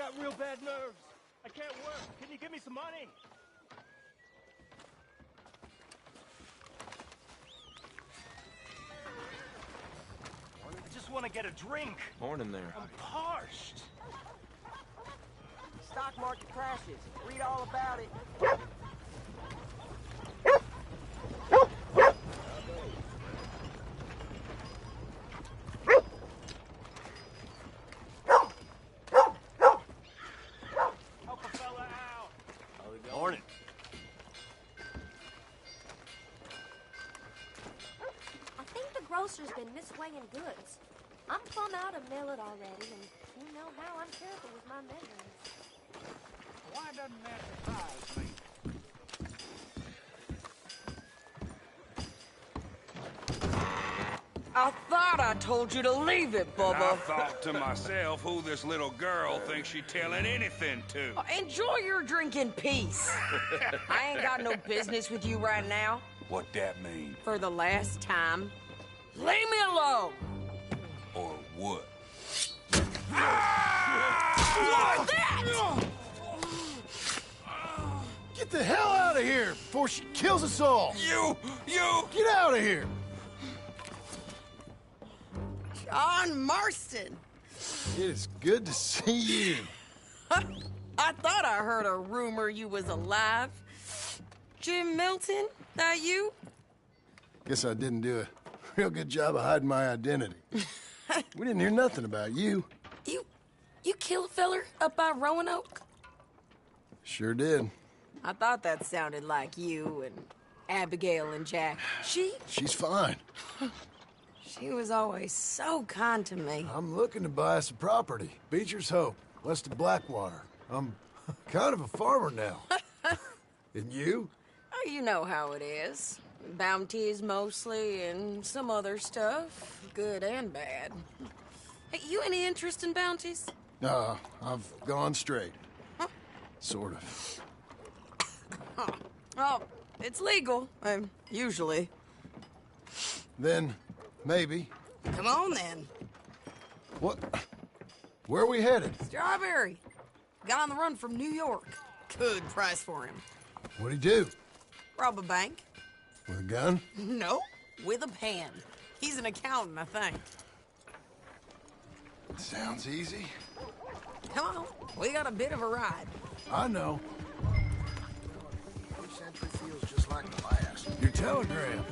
got real bad nerves. I can't work. Can you give me some money? I just want to get a drink. Morning there. I'm parched. Stock market crashes. Read all about it. Help a fella out. Morning. I think the grocer's been misweighing goods. I'm plumb out of millet already, and you know how I'm careful with my measurements. Why doesn't that surprise me? I thought I told you to leave it, I Bubba. thought to myself who this little girl thinks she's telling anything to. Enjoy your drink in peace. I ain't got no business with you right now. What that mean? For the last time, leave me alone. Or what? Like that! Get the hell out of here before she kills us all! You! Get out of here! John Marston. It is good to see you. I thought I heard a rumor you was alive. Jim Milton, that you? Guess I didn't do a real good job of hiding my identity. We didn't hear nothing about you. You kill a feller up by Roanoke? Sure did. I thought that sounded like you and Abigail and Jack. She's fine. She was always so kind to me. I'm looking to buy us a property. Beecher's Hope, west of Blackwater. I'm kind of a farmer now. And you? Oh, you know how it is. Bounties mostly, and some other stuff, good and bad. Hey, you any interest in bounties? I've gone straight. Sort of. Oh, it's legal, usually. Then, maybe. Come on, then. What? Where are we headed? Strawberry. Got on the run from New York. Good price for him. What'd he do? Rob a bank? With a gun? No, with a pen. He's an accountant, I think. Sounds easy. Come on, we got a bit of a ride. I know. This entry feels just like the last. Your telegram.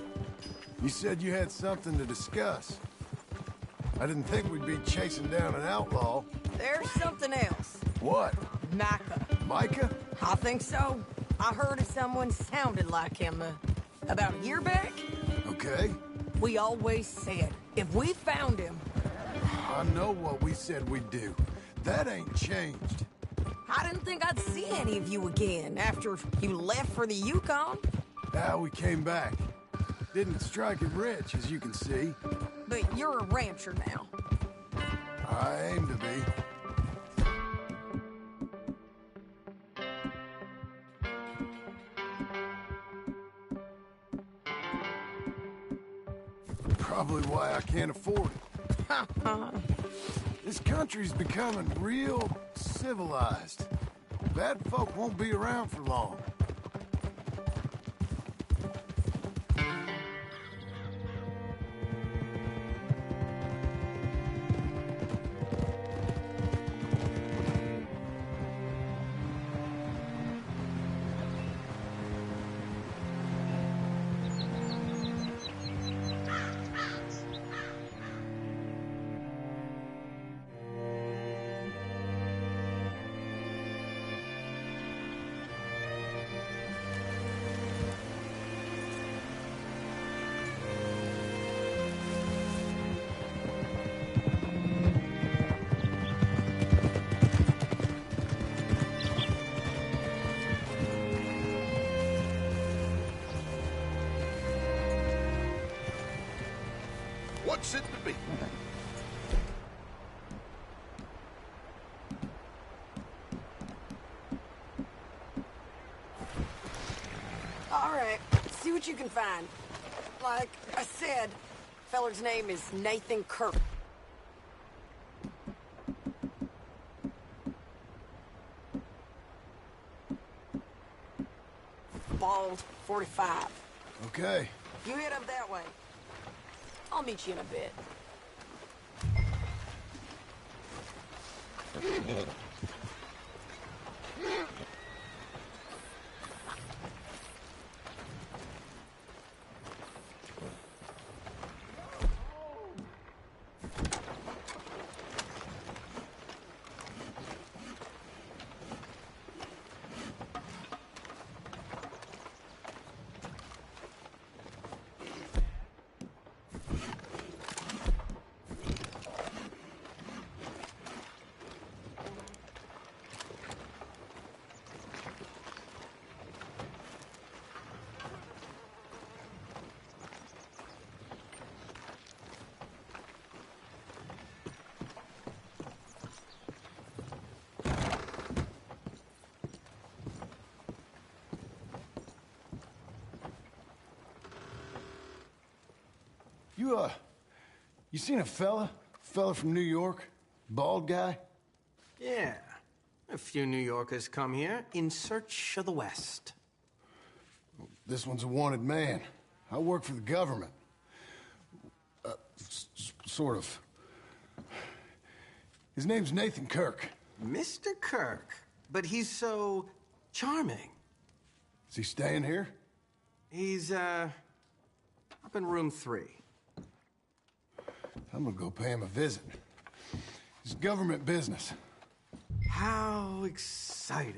You said you had something to discuss. I didn't think we'd be chasing down an outlaw. There's something else. What? Micah. Micah? I think so. I heard of someone sounded like him about a year back. Okay. We always said, if we found him... I know what we said we'd do. That ain't changed. I didn't think I'd see any of you again after you left for the Yukon. Now we came back. Didn't strike it rich, as you can see. But you're a rancher now. I aim to be. Probably why I can't afford it. This country's becoming real civilized. Bad folk won't be around for long. What's it to be? All right, see what you can find. Like I said, feller's name is Nathan Kirk. called 45. Okay. You head up that way. I'll meet you in a bit. You seen a fella? Fella from New York? Bald guy? Yeah. A few New Yorkers come here in search of the West. This one's a wanted man. I work for the government. Sort of. His name's Nathan Kirk. Mr. Kirk? But he's so charming. Is he staying here? He's, up in room 3. I'm gonna go pay him a visit. It's government business. How exciting.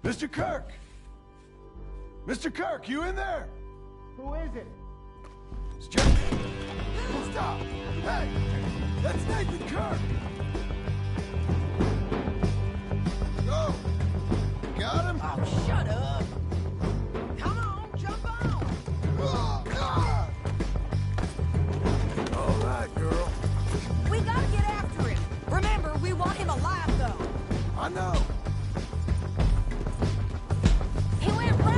Mr. Kirk! Mr. Kirk, you in there? Who is it? It's Jeff. Stop! Hey! That's Nathan Kirk! Go! Got him? Oh, shut up! Come on, jump on! Oh, God! All right, girl. We gotta get after him. Remember, we want him alive, though. I know. He went right.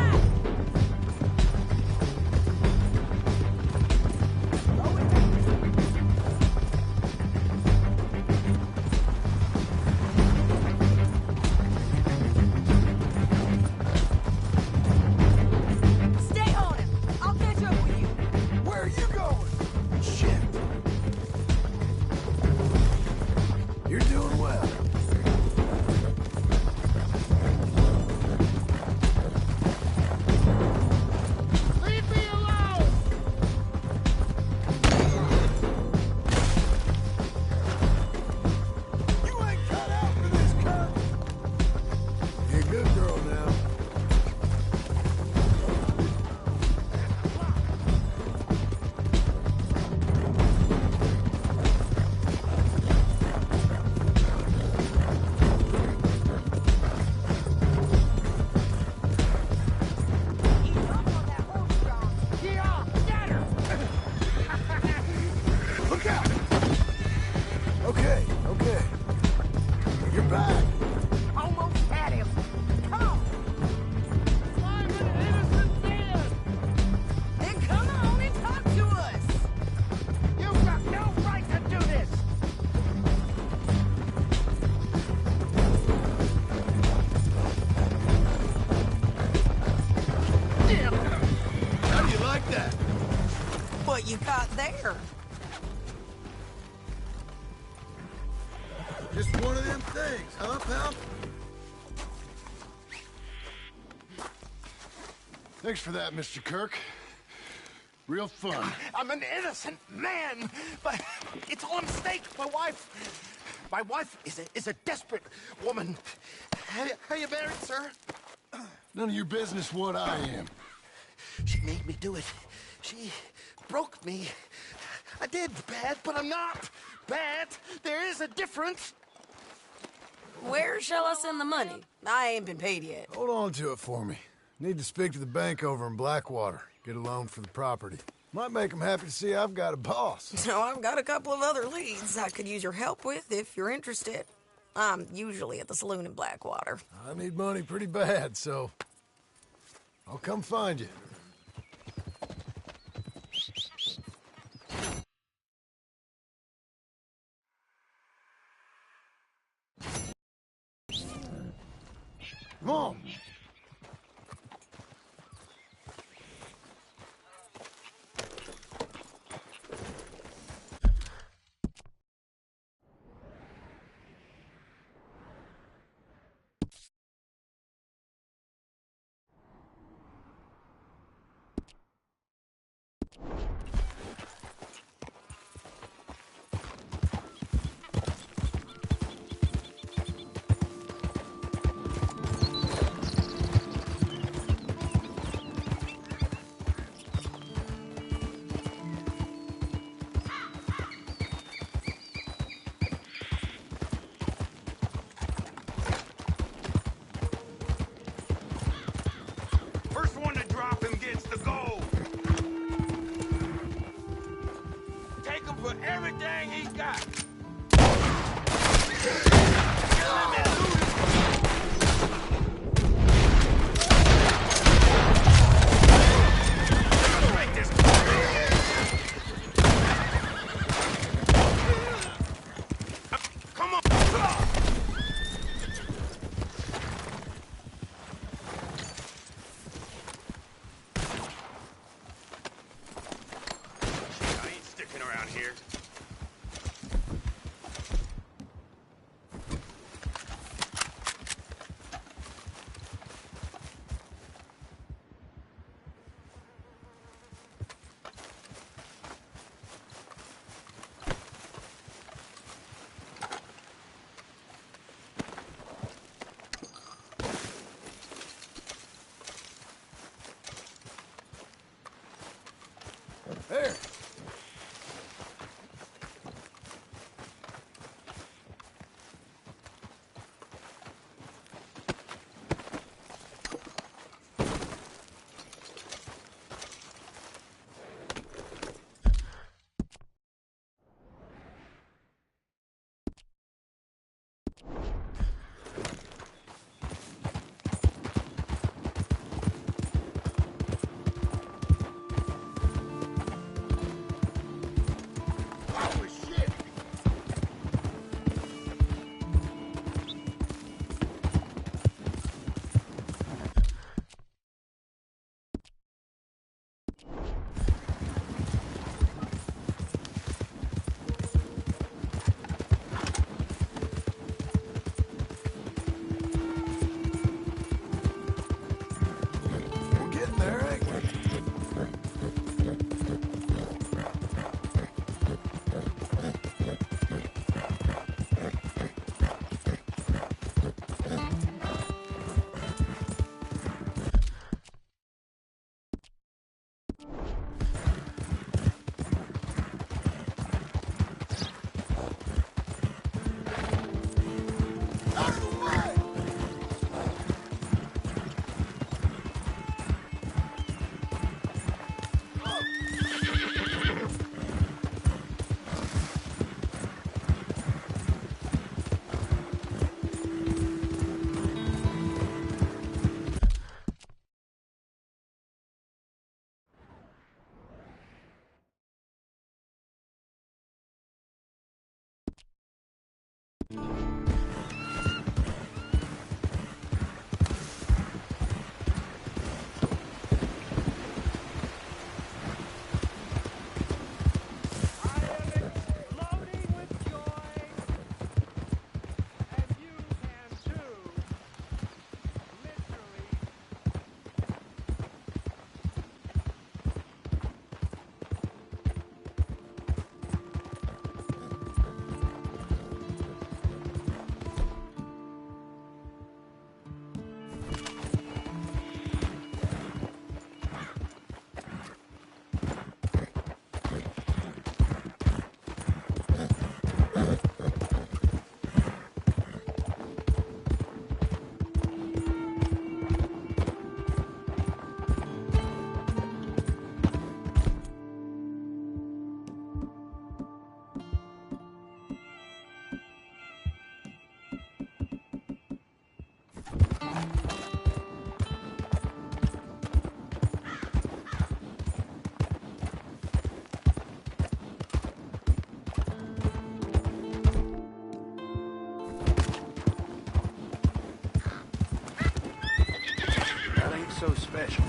Stay on him. I'll catch up with you. Where are you going? Shit. You're doing well. Leave me alone! You ain't cut out for this, Kirk. You're a good girl now. He's up on that horse, John. Get off! Get her! Look out! Okay, okay. You're back. Almost had him. Come on. I'm an innocent man! Then come on and talk to us. You've got no right to do this! How do you like that? What you got there? Just one of them things, huh, pal? Thanks for that, Mr. Kirk. Real fun. I'm an innocent man, but it's all a mistake. My wife is a desperate woman. Are you married, sir? None of your business what I am. She made me do it. She broke me. I did bad, but I'm not bad. There is a difference. Where shall I send the money? I ain't been paid yet. Hold on to it for me. Need to speak to the bank over in Blackwater. Get a loan for the property. Might make them happy to see I've got a boss. So I've got a couple of other leads I could use your help with if you're interested. I'm usually at the saloon in Blackwater. I need money pretty bad, so I'll come find you. Come on. First one to drop him gets the gold. Take him for everything he got. Kill him and loot his... Break this. Come on. I ain't sticking around here. There. special.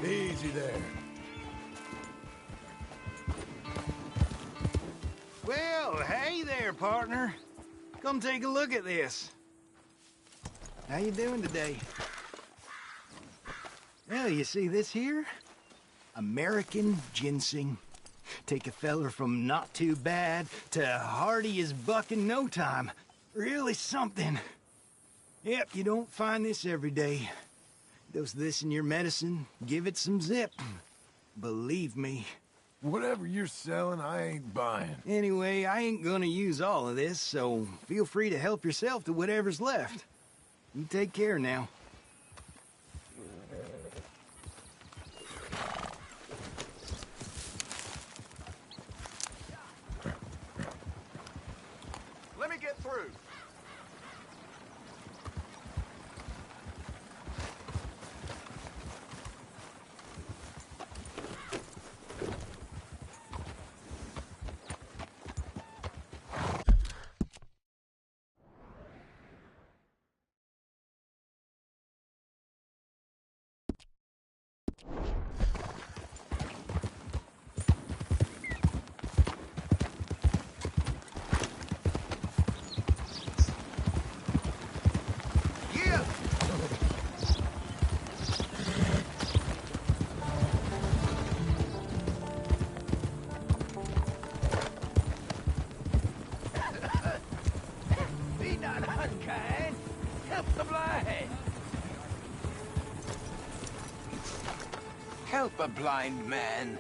Easy there. Well, hey there, partner. Come take a look at this. How you doing today? Well, you see this here? American ginseng. Take a feller from not too bad to hardy as buck in no time. Really something. Yep, you don't find this every day. Dose this in your medicine, give it some zip. Believe me. Whatever you're selling, I ain't buying. Anyway, I ain't gonna use all of this, so feel free to help yourself to whatever's left. You take care now. Let me get through. Yeah! Be not unkind. Help the blind. Help a blind man.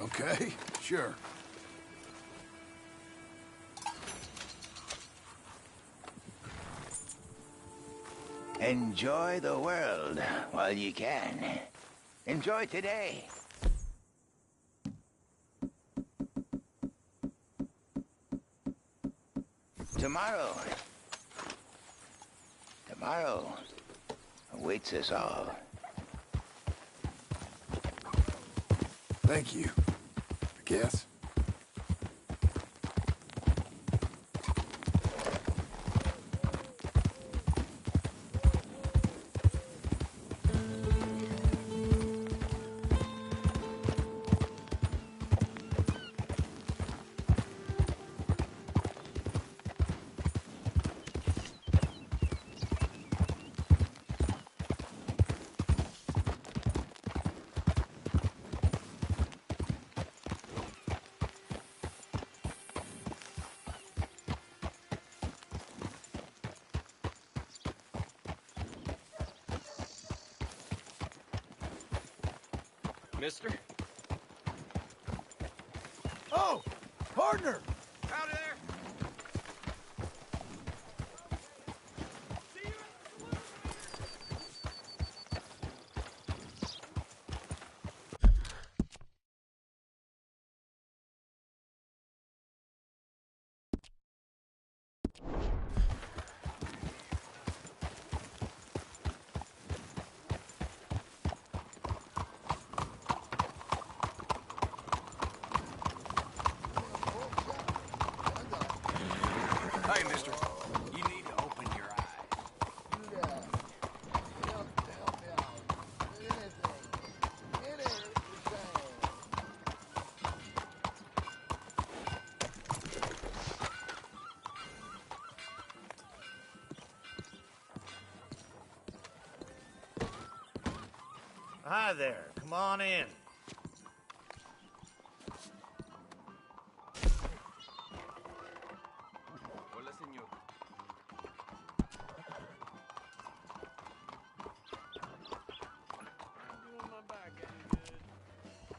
Okay, sure. Enjoy the world while you can. Enjoy today. Tomorrow awaits us all. Thank you. I guess. Mister? Oh! Partner! Out of there! Hey, mister. You need to open your eyes. Hi there. Come on in. Hola, señor. I'm doing my back, ain't good.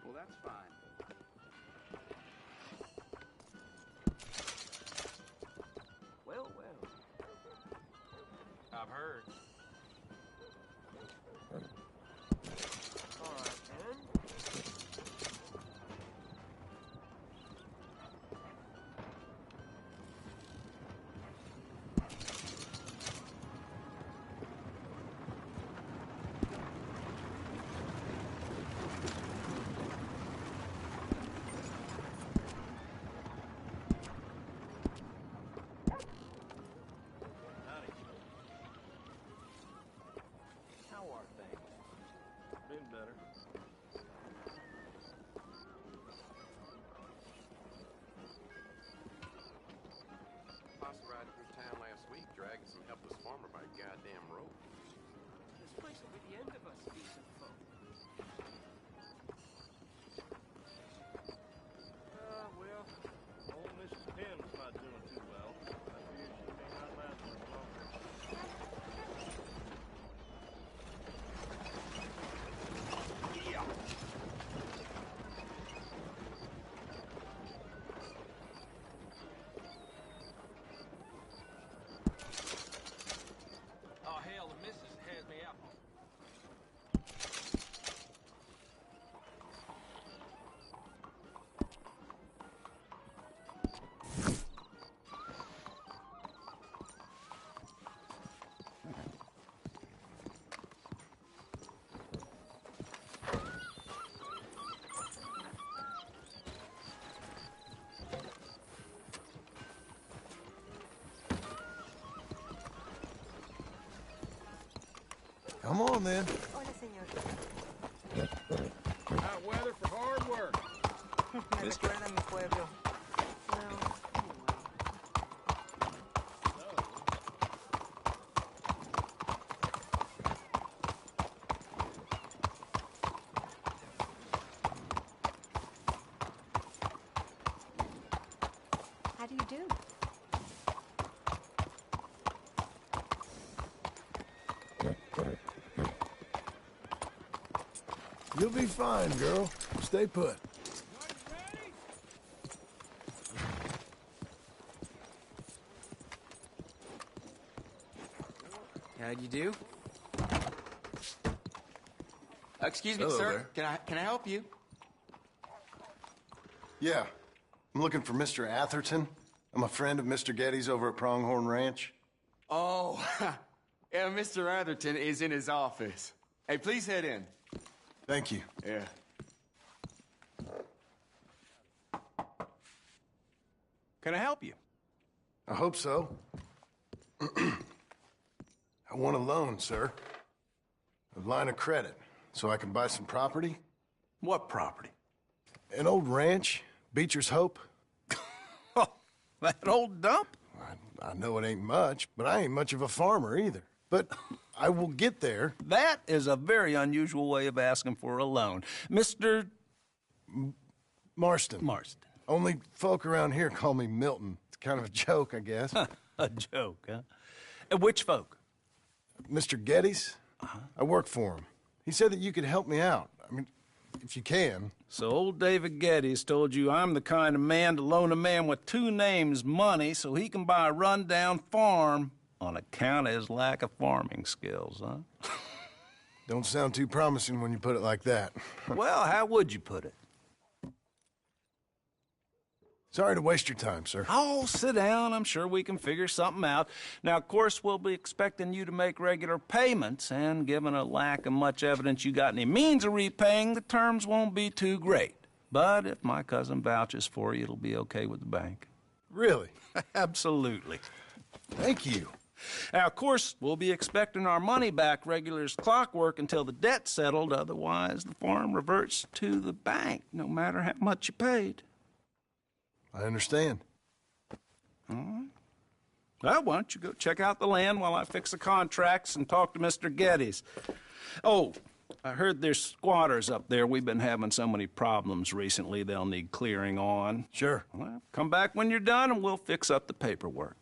Well, that's fine. Well, well. I've heard. All right, then. How are things? Been better. Posse riding through town last week, dragging some helpless farmer by a goddamn rope. This place will be the end of us decent folk. Well, old Mrs. Pim's not doing too well. I fear she may not last much longer. Oh, hell, the missus has me out. Come on, then. Hola, señor. Hot weather for hard work. Me recuerda mi pueblo. How do you do? You'll be fine, girl. Stay put. How'd you do? Excuse me, Hello sir. there. Can I help you? Yeah. I'm looking for Mr. Atherton. I'm a friend of Mr. Getty's over at Pronghorn Ranch. Oh, yeah, Mr. Atherton is in his office. Hey, please head in. Thank you. Yeah. Can I help you? I hope so. I want a loan, sir. A line of credit, so I can buy some property. What property? An old ranch, Beecher's Hope. Oh, that old dump? I know it ain't much, but I ain't much of a farmer either. But I will get there. That is a very unusual way of asking for a loan. Mr. Marston. Marston. Only folk around here call me Milton. It's kind of a joke, I guess. A joke, huh? And which folk? Mr. Getty's. I work for him. He said that you could help me out. I mean, if you can. So old David Geddes told you I'm the kind of man to loan a man with two names money so he can buy a rundown farm on account of his lack of farming skills, huh? Don't sound too promising when you put it like that. Well, how would you put it? Sorry to waste your time, sir. Oh, sit down. I'm sure we can figure something out. Now, of course, we'll be expecting you to make regular payments, and given a lack of much evidence you got any means of repaying, the terms won't be too great. But if my cousin vouches for you, it'll be okay with the bank. Really? Absolutely. Thank you. Now, of course, we'll be expecting our money back regular as clockwork until the debt's settled. Otherwise, the farm reverts to the bank, no matter how much you paid. I understand. All right. Well, why don't you go check out the land while I fix the contracts and talk to Mr. Geddes. Oh, I heard there's squatters up there. We've been having so many problems recently, they'll need clearing on. Sure. Well, come back when you're done and we'll fix up the paperwork.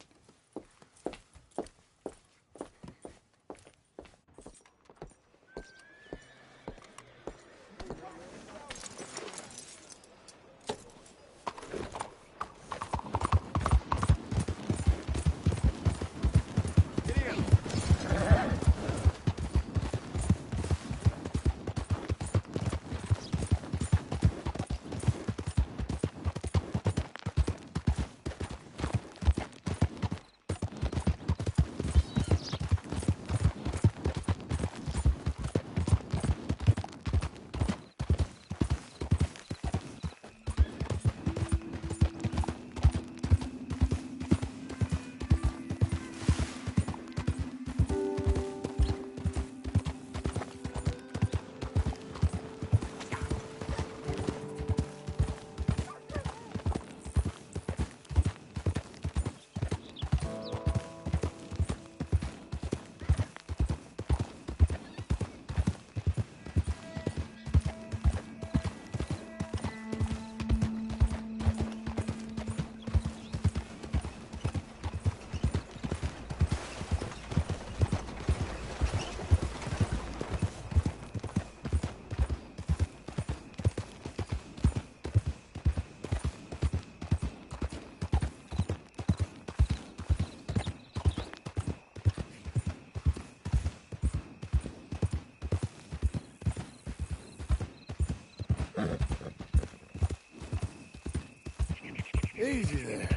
Easy there.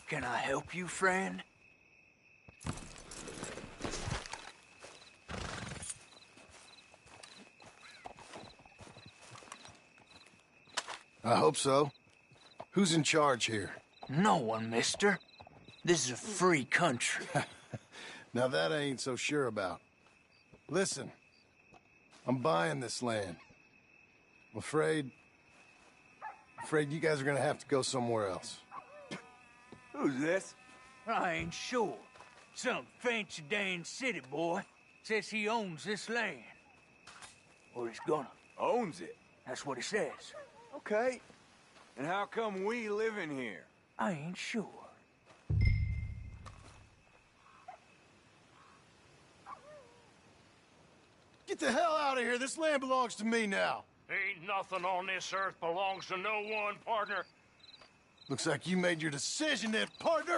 Can I help you, friend? I hope so. Who's in charge here? No one, mister. This is a free country. Now that I ain't so sure about. Listen, I'm buying this land. I'm afraid you guys are gonna have to go somewhere else. Who's this? I ain't sure. Some fancy Dan city boy says he owns this land. Or he's gonna. Owns it? That's what he says. Okay. And how come we live in here? I ain't sure. Get the hell out of here. This land belongs to me now. Ain't nothing on this earth belongs to no one, partner. Looks like you made your decision then, partner.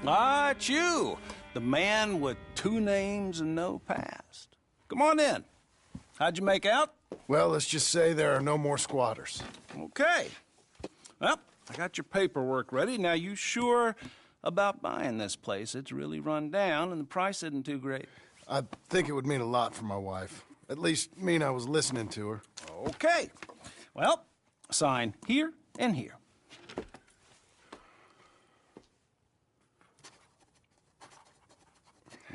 Ah, it's you, the man with 2 names and no past. Come on in. How'd you make out? Well, let's just say there are no more squatters. Okay. Well, I got your paperwork ready. Now, you sure about buying this place? It's really run down, and the price isn't too great. I think it would mean a lot for my wife. At least mean I was listening to her. Okay. Well, sign here and here.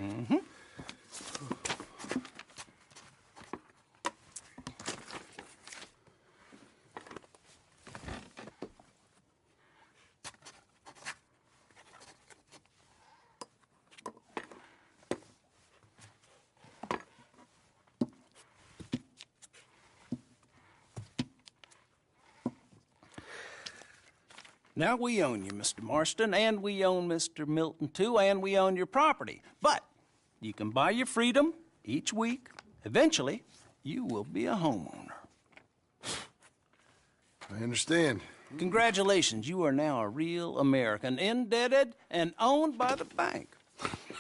Mm-hmm. Now, we own you, Mr. Marston, and we own Mr. Milton, too, and we own your property. But you can buy your freedom each week. Eventually, you will be a homeowner. I understand. Congratulations, you are now a real American, indebted and owned by the bank.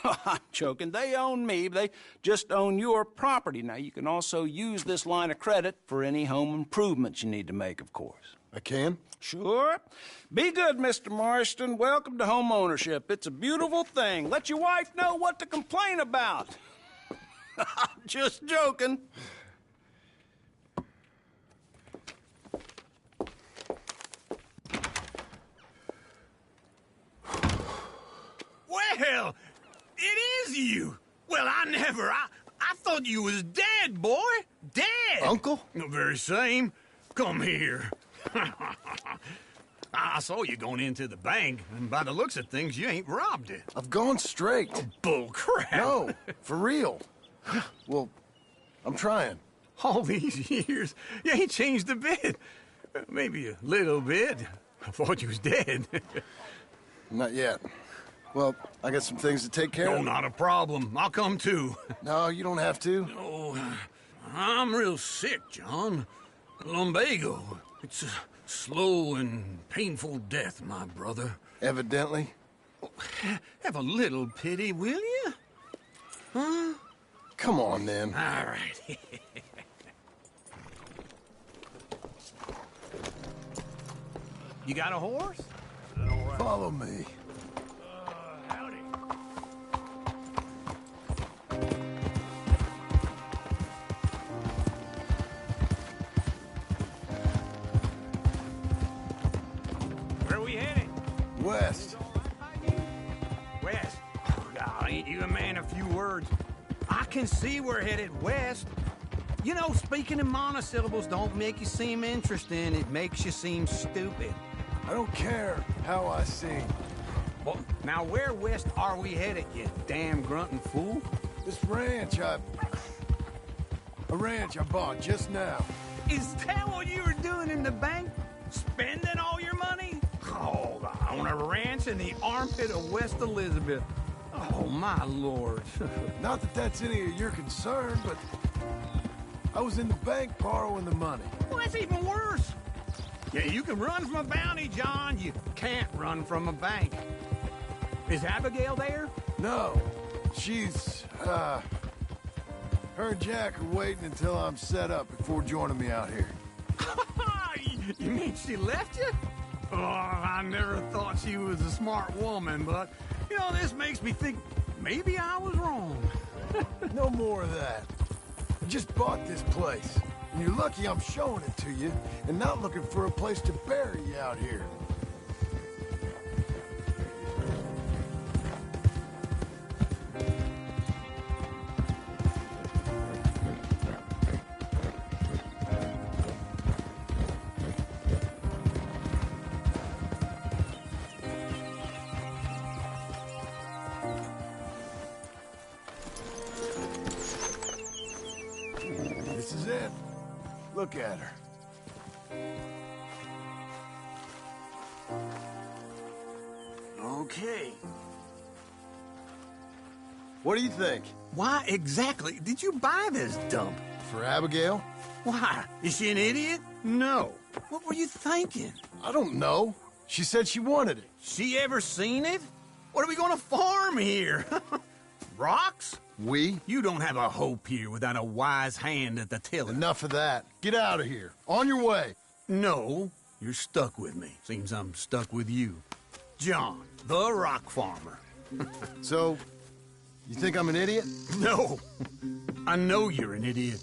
I'm joking. They own me. They just own your property. Now, you can also use this line of credit for any home improvements you need to make, of course. I can? Sure. Be good, Mr. Marston. Welcome to home ownership. It's a beautiful thing. Let your wife know what to complain about. I'm just joking. Well, it is you. Well, I thought you was dead, boy. Dead. Uncle? The very same. Come here. I saw you going into the bank, and by the looks of things, you ain't robbed it. I've gone straight. Oh, bull crap. No, for real. Well, I'm trying. All these years, you ain't changed a bit. Maybe a little bit. I thought you was dead. Not yet. Well, I got some things to take care of. No, not a problem. I'll come too. No, you don't have to. Oh, I'm real sick, John. Lumbago. It's a slow and painful death, my brother. Evidently. Have a little pity, will you? Huh? Come on, then. All right. You got a horse? Follow me. Howdy. ain't you a man of few words? I can see we're headed west. You know, speaking in monosyllables don't make you seem interesting. It makes you seem stupid. I don't care how I sing. Well, now where west are we headed, you damn grunting fool? This ranch I bought just now. Is that what you were doing in the bank? Spending all your money? Oh, on a ranch in the armpit of West Elizabeth. Oh, my lord. Not that that's any of your concern, but I was in the bank borrowing the money. Well, that's even worse. Yeah, you can run from a bounty, John. You can't run from a bank. Is Abigail there? No. She's, her and Jack are waiting until I'm set up before joining me out here. You mean she left you? Oh, I never thought she was a smart woman, but, you know, this makes me think maybe I was wrong. No more of that. I just bought this place, and you're lucky I'm showing it to you and not looking for a place to bury you out here. This is it. Look at her. Okay. What do you think? Why exactly did you buy this dump? For Abigail? Why? Is she an idiot? No. What were you thinking? I don't know. She said she wanted it. She ever seen it? What are we gonna farm here? Rocks? We? You don't have a hope here without a wise hand at the tiller. Enough of that. Get out of here. On your way. No, you're stuck with me. Seems I'm stuck with you. John, the rock farmer. So, you think I'm an idiot? No. I know you're an idiot.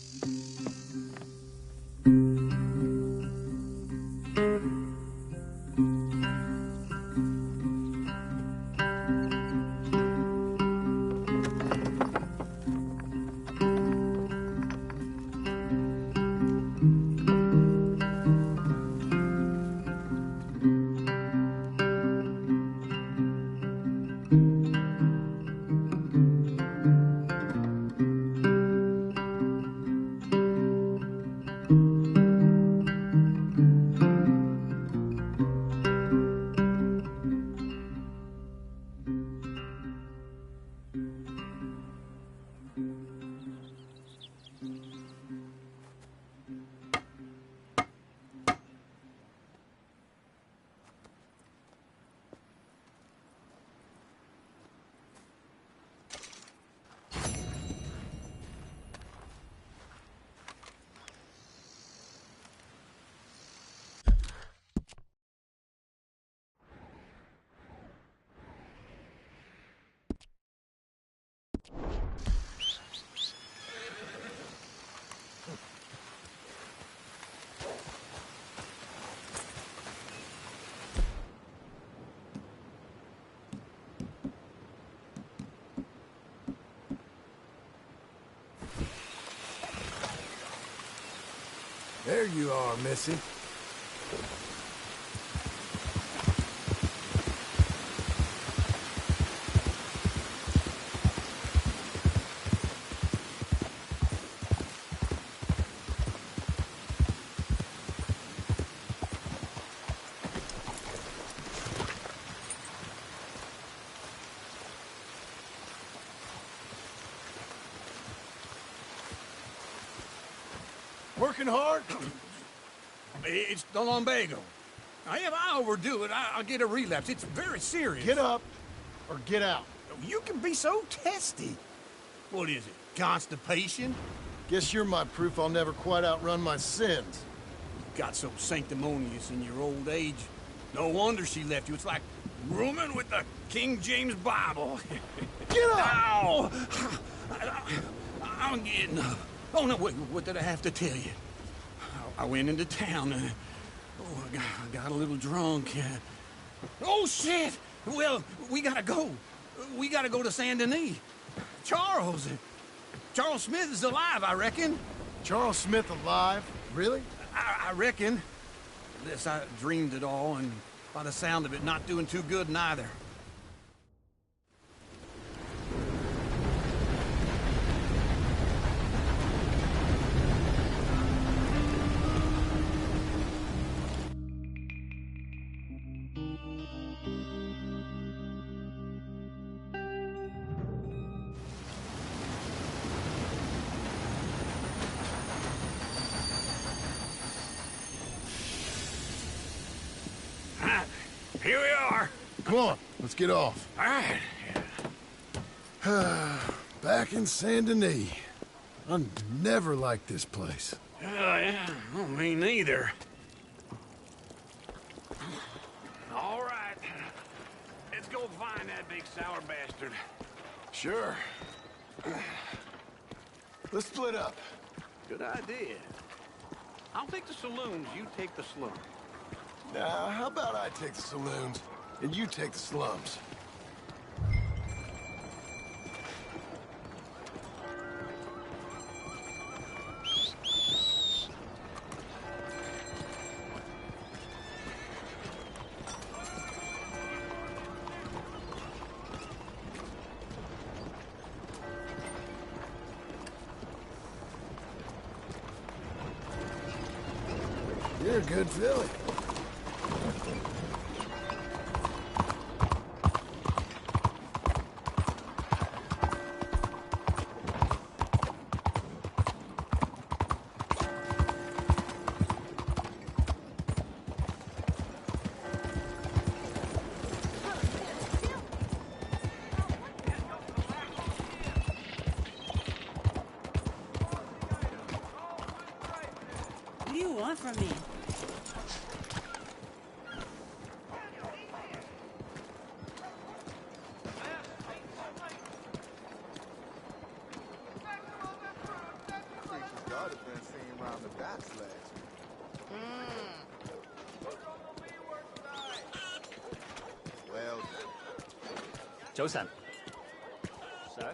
There you are, Missy. Working hard? It's the lumbago. Now, if I overdo it, I'll get a relapse. It's very serious. Get up or get out. You can be so testy. What is it, constipation? Guess you're my proof I'll never quite outrun my sins. You got so sanctimonious in your old age. No wonder she left you. It's like rooming with the King James Bible. Get up! Ow! I'm getting up. Oh, no, wait, what did I have to tell you? I went into town. I got a little drunk. Oh, shit! Well, we gotta go. We gotta go to Saint Denis. Charles Smith is alive, I reckon. Charles Smith alive? Really? I reckon. Unless I dreamed it all, and by the sound of it, not doing too good neither. Here we are. Come on, let's get off. All right. Back in Saint Denis. I never liked this place. Yeah, well, me neither. All right. Let's go find that big sour bastard. Sure. Let's split up. Good idea. I'll take the saloons, you take the slums. Now, how about I take the saloons, and you take the slums? You're a good filly. What do you want from me? Joseph. Sir?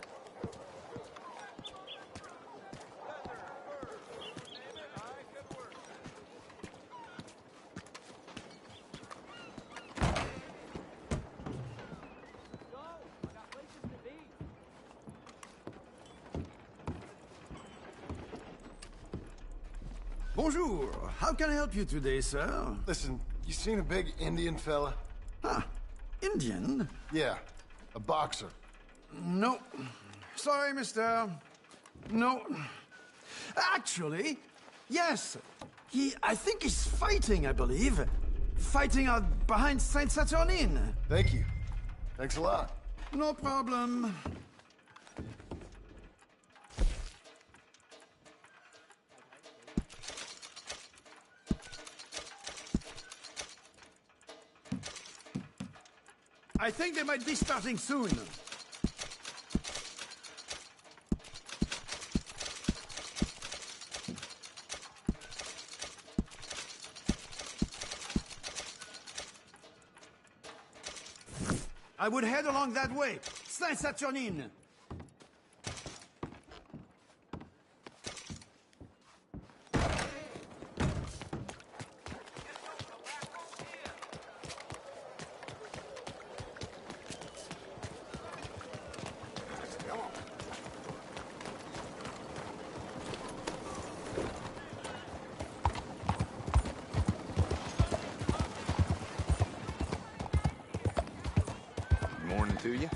Bonjour. How can I help you today, sir? Listen, you seen a big Indian fella? Ah, Indian? Yeah, a boxer. No. Sorry, mister. No. Actually, yes. I think he's fighting, I believe. Fighting out behind Saint Saturnine. Thank you. Thanks a lot. No problem. I think they might be starting soon. I would head along that way. Saint Saturnine. Morning to you.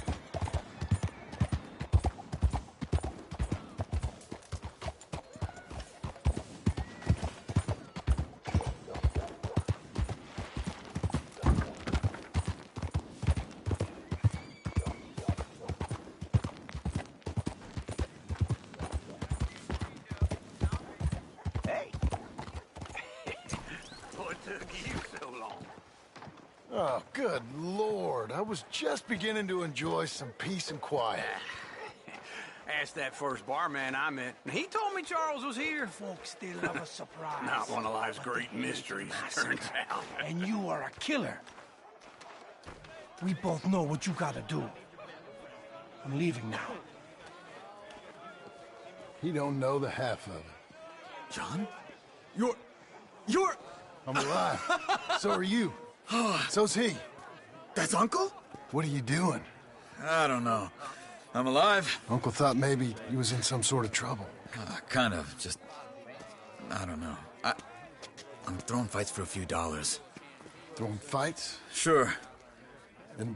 Hey. What took you so long? Oh, good Lord. I was just beginning to enjoy some peace and quiet. Asked that first barman I met, and he told me Charles was here. Folks still love a surprise. Not one of life's great mysteries, turns out. And you are a killer. We both know what you gotta do. I'm leaving now. He don't know the half of it. John? You're... I'm alive. So are you. So's he. That's Uncle? What are you doing? I don't know. I'm alive. Uncle thought maybe you was in some sort of trouble. Kind of. Just... I don't know. I'm throwing fights for a few dollars. Throwing fights? Sure. And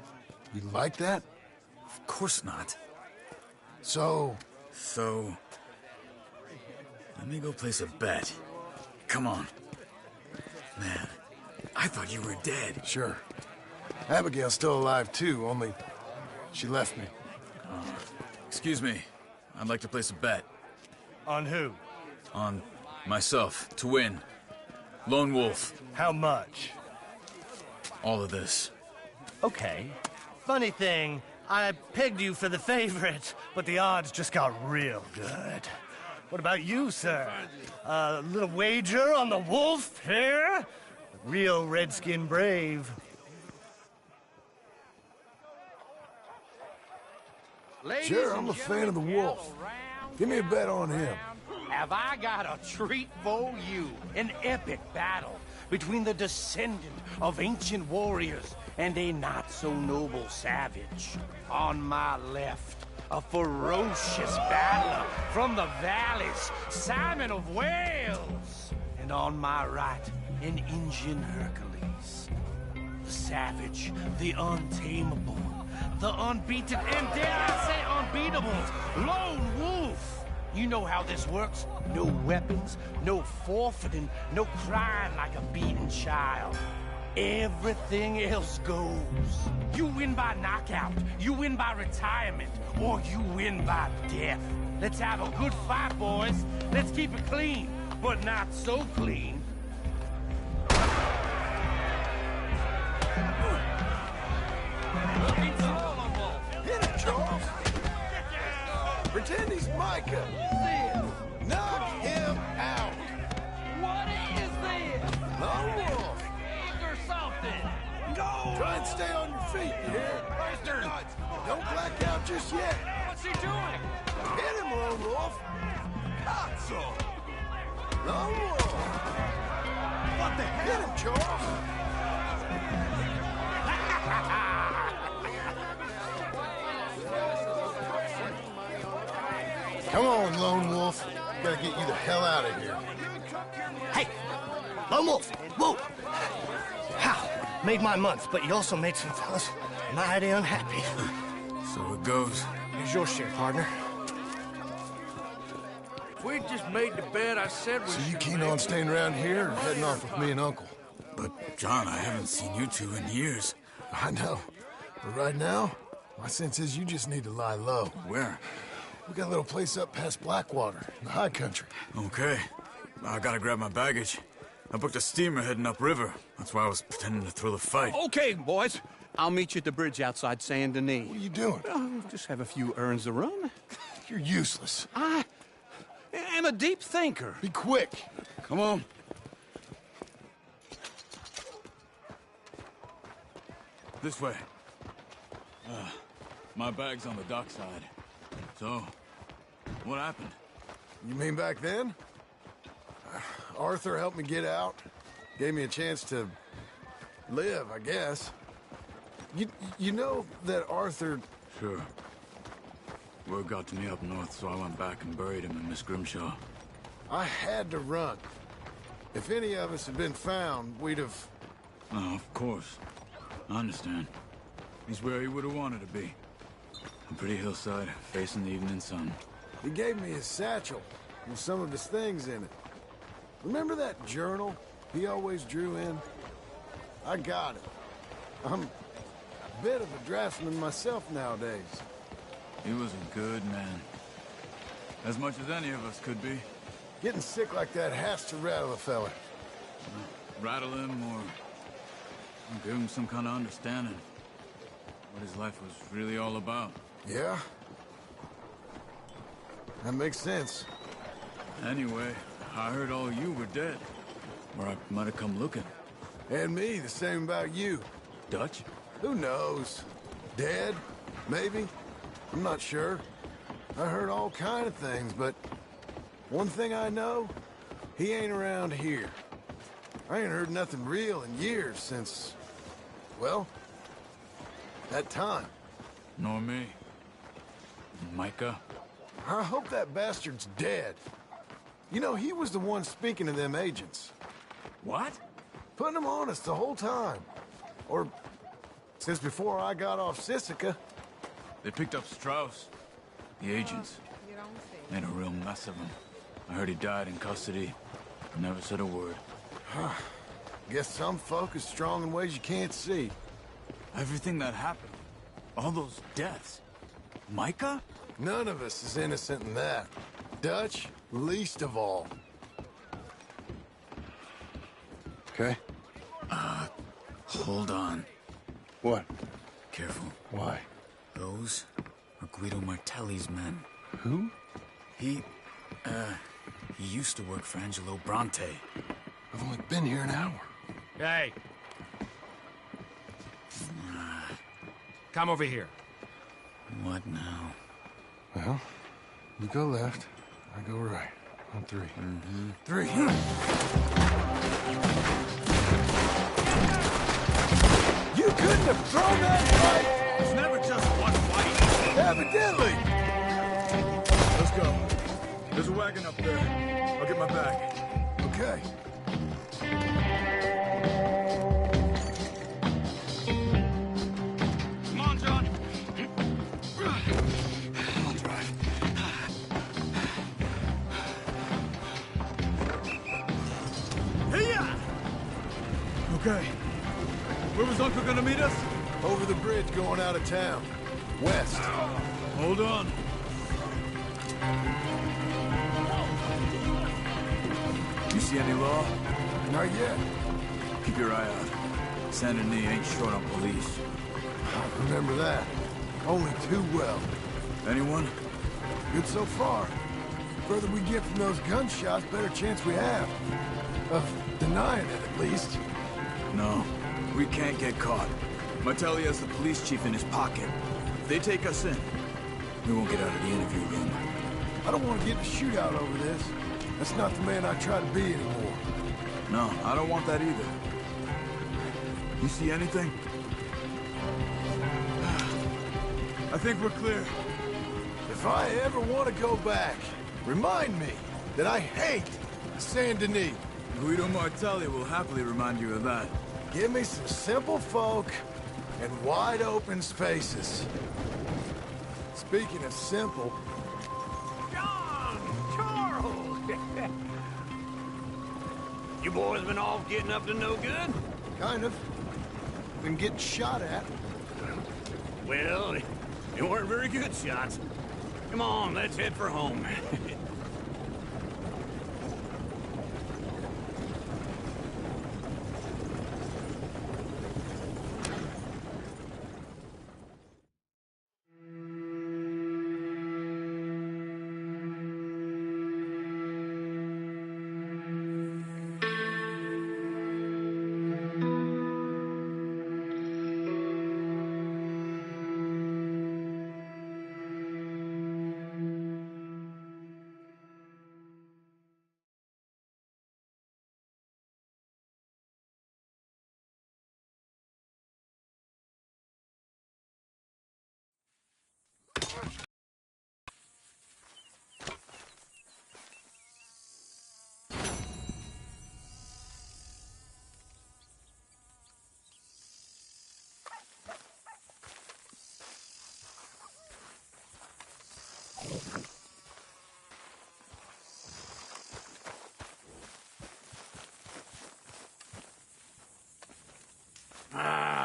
you like that? Of course not. So... Let me go place a bet. Come on. Man, I thought you were dead. Sure. Abigail's still alive, too, only she left me. Excuse me. I'd like to place a bet. On who? On myself, to win. Lone Wolf. How much? All of this. Okay. Funny thing, I pegged you for the favorite, but the odds just got real good. What about you, sir? A little wager on the wolf here? Real redskin brave. Sure, I'm a fan of the wolf. Give me a bet on him. Have I got a treat for you? An epic battle between the descendant of ancient warriors and a not-so-noble savage. On my left, a ferocious battler from the valleys, Simon of Wales. And on my right, an Indian Hercules. The savage, the untamable, the unbeaten, and dare I say unbeatable, Lone Wolf. You know how this works. No weapons, no forfeiting, no crying like a beaten child. Everything else goes. You win by knockout, you win by retirement, or you win by death. Let's have a good fight, boys. Let's keep it clean, but not so clean. Hit it, Charles! Pretend he's Micah! Knock him out! What is this? Lone Wolf! Or something? Go! Try and stay on your feet, you hear? Don't black out just yet. What's he doing? Hit him, Lone Wolf! Cazzo! Lone Wolf! What the hell? Hit him, Charles! Come on, Lone Wolf. Gotta get you the hell out of here. Hey! Lone Wolf! Whoa! How? Made my month, but you also made some fellas mighty unhappy. So it goes. Here's your share, partner. If we'd just made the bet I said we So you should keen make, on staying around here or heading off with me and Uncle? But, John, I haven't seen you two in years. I know. But right now, my sense is you just need to lie low. Where? We got a little place up past Blackwater, in the high country. Okay. I gotta grab my baggage. I booked a steamer heading upriver. That's why I was pretending to throw the fight. Okay, boys. I'll meet you at the bridge outside Saint Denis. What are you doing? Just have a few errands to run. You're useless. I am a deep thinker. Be quick. Come on. This way. My bag's on the dockside. So, what happened? You mean back then? Arthur helped me get out. Gave me a chance to live, I guess. You know that Arthur... Sure. Word got to me up north, so I went back and buried him in Miss Grimshaw. I had to run. If any of us had been found, we'd have... Oh, of course. I understand. He's where he would have wanted to be. A pretty hillside, facing the evening sun. He gave me his satchel with some of his things in it. Remember that journal he always drew in? I got it. I'm a bit of a draftsman myself nowadays. He was a good man. As much as any of us could be. Getting sick like that has to rattle a fella. Rattle him or give him some kind of understanding. What his life was really all about. Yeah? That makes sense. Anyway, I heard all you were dead. Or I might have come looking. And me, the same about you. Dutch? Who knows? Dead? Maybe? I'm not sure. I heard all kind of things, but one thing I know, he ain't around here. I ain't heard nothing real in years since, well, that time. Nor me. Micah? I hope that bastard's dead. You know, he was the one speaking to them agents. What? Putting them on us the whole time. Or since before I got off Sisika. They picked up Strauss. The agents. Made a real mess of him. I heard he died in custody. Never said a word. Guess some folk is strong in ways you can't see. Everything that happened. All those deaths. Micah? None of us is innocent in that. Dutch, least of all. Okay? Hold on. What? Careful. Why? Those are Guido Martelli's men. Who? He used to work for Angelo Bronte. I've only been here an hour. Hey. Come over here. What now? Well, you go left, I go right. On three. Mm-hmm. 3. You couldn't have thrown that fight! It's never just one fight. Evidently! Let's go. There's a wagon up there. I'll get my bag. Okay. Come on, John. I'll drive. Hey-ya! Okay. Where was Uncle gonna meet us? Over the bridge going out of town. West. Hold on. You see any law? Not yet. Keep your eye out. Saint Denis ain't short on police. I remember that. Only too well. Anyone? Good so far. Further we get from those gunshots, better chance we have. Of denying it, at least. No. We can't get caught. Martelli has the police chief in his pocket. If they take us in, we won't get out of the interview room. I don't want to get in a shootout over this. That's not the man I try to be anymore. No, I don't want that either. You see anything? I think we're clear. If I ever want to go back, remind me that I hate Saint Denis. Guido Martelli will happily remind you of that. Give me some simple folk and wide open spaces. Speaking of simple... John! Charles! You boys been off getting up to no good? Kind of. Been getting shot at. Well, they weren't very good shots. Come on, let's head for home.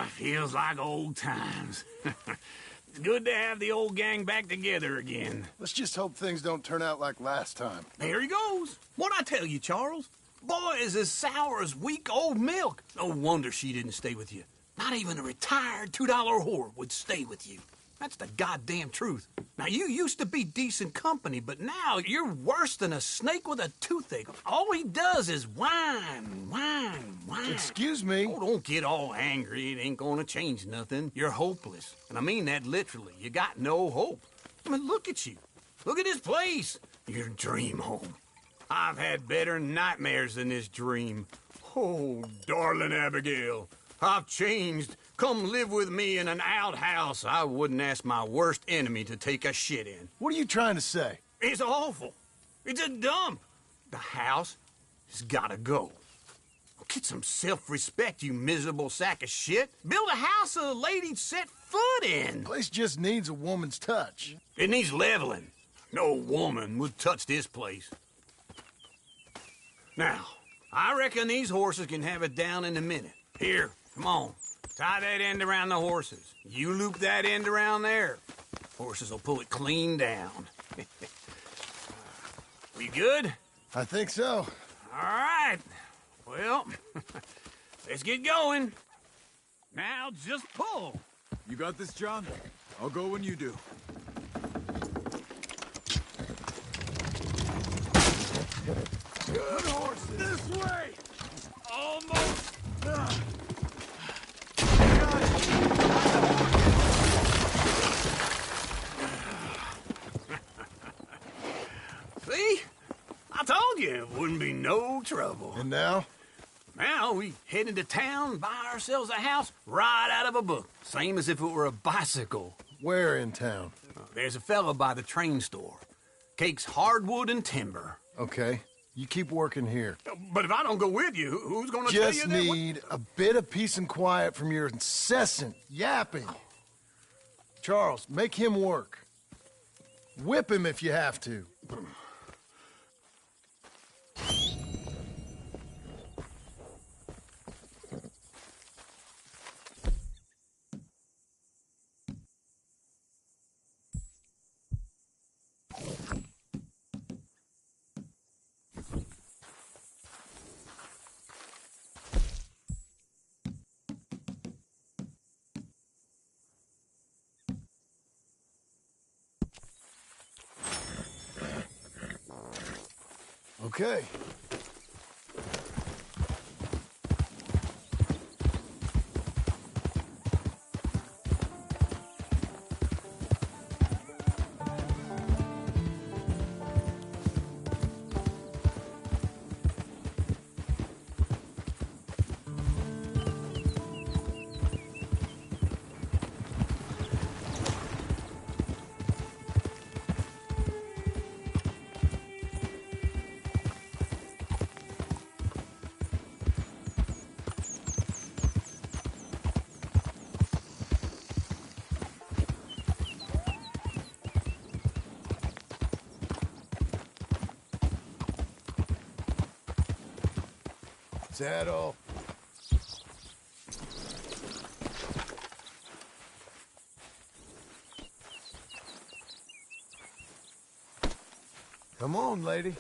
Feels like old times. It's good to have the old gang back together again. Let's just hope things don't turn out like last time. There he goes. What'd I tell you, Charles? Boy is as sour as weak old milk. No wonder she didn't stay with you. Not even a retired $2 whore would stay with you. That's the goddamn truth. Now, you used to be decent company, but now you're worse than a snake with a toothache. All he does is whine, whine, whine. Excuse me? Oh, don't get all angry. It ain't gonna change nothing. You're hopeless. And I mean that literally. You got no hope. I mean, look at you. Look at this place. Your dream home. I've had better nightmares than this dream. Oh, darling Abigail, I've changed. Come live with me in an outhouse I wouldn't ask my worst enemy to take a shit in. What are you trying to say? It's awful. It's a dump. The house has gotta go. Get some self-respect, you miserable sack of shit. Build a house a lady'd set foot in. The place just needs a woman's touch. It needs leveling. No woman would touch this place. Now, I reckon these horses can have it down in a minute. Here, come on. Tie that end around the horses. You loop that end around there. Horses will pull it clean down. We good? I think so. All right. Well, let's get going. Now just pull. You got this, John? I'll go when you do. Good horses. This way. Almost. See? I told you it wouldn't be no trouble. And now? Now we head into town, buy ourselves a house right out of a book. Same as if it were a bicycle. Where in town? There's a fella by the train store. Cakes hardwood and timber. Okay. You keep working here. But if I don't go with you, who's gonna tell you Just that? need a bit of peace and quiet from your incessant yapping. Charles, make him work. Whip him if you have to. Okay. Saddle. Come on, lady.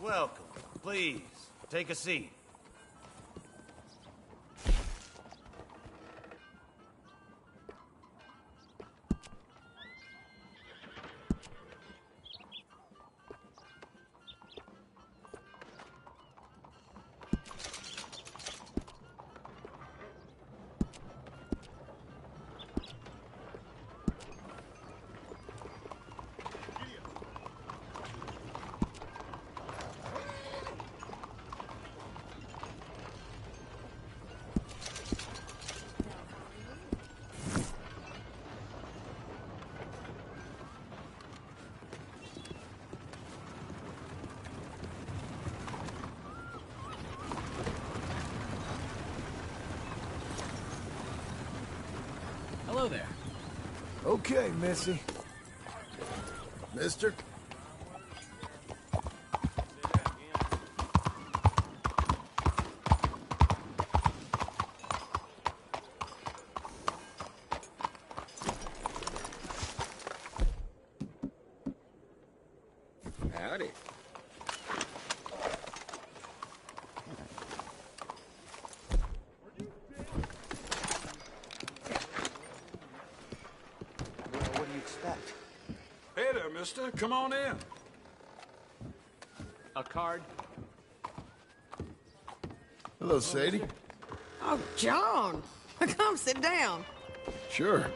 Welcome. Please, take a seat. Hello there. Okay, Missy. Mister? Howdy. What do you expect? Hey there, mister. Come on in. A card? Hello, Sadie. Oh, John. Come sit down. Sure.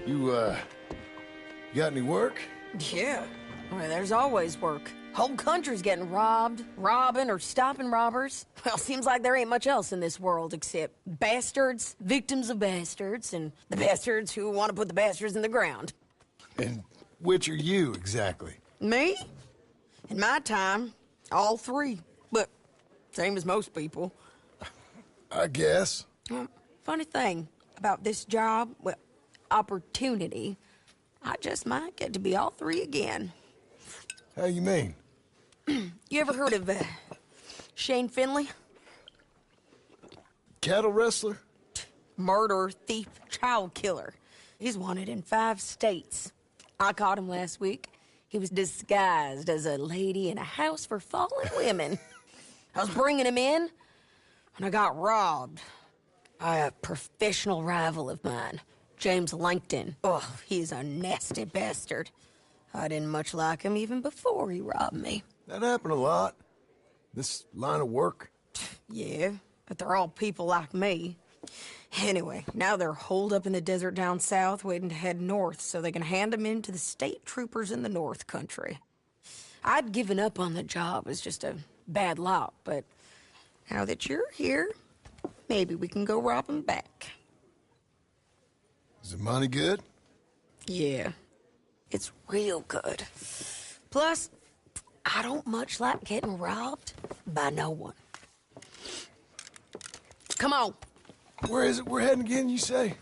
You got any work? Yeah. Well, there's always work. Whole country's getting robbed, robbing, or stopping robbers. Well, seems like there ain't much else in this world except bastards, victims of bastards, and the bastards who want to put the bastards in the ground. And which are you, exactly? Me? In my time, all three. But same as most people. I guess. Funny thing about this job, well, opportunity, I just might get to be all three again. How you mean? You ever heard of Shane Finley? Cattle wrestler? Murderer, thief, child killer. He's wanted in 5 states. I caught him last week. He was disguised as a lady in a house for fallen women. I was bringing him in, and I got robbed by a professional rival of mine, James Langton. Oh, he's a nasty bastard. I didn't much like him even before he robbed me. That happened a lot. This line of work. Yeah, but they're all people like me. Anyway, now they're holed up in the desert down south, waiting to head north so they can hand them in to the state troopers in the north country. I'd given up on the job as just a bad lot, but now that you're here, maybe we can go rob them back. Is the money good? Yeah, it's real good. Plus, I don't much like getting robbed by no one. Come on. Where is it we're heading again, you say?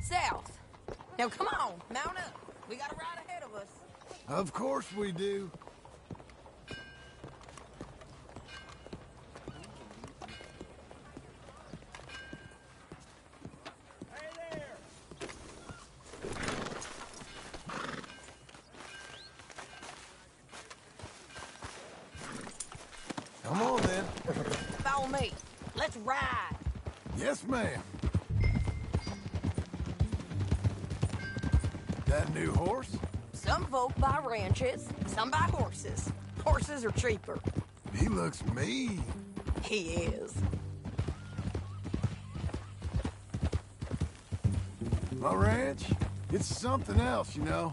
South. Now, come on, mount up. We got a ride ahead of us. Of course we do. Come on, then. Follow me. Let's ride. Yes, ma'am. That new horse? Some folk buy ranches, some buy horses. Horses are cheaper. He looks mean. He is. My ranch? It's something else, you know.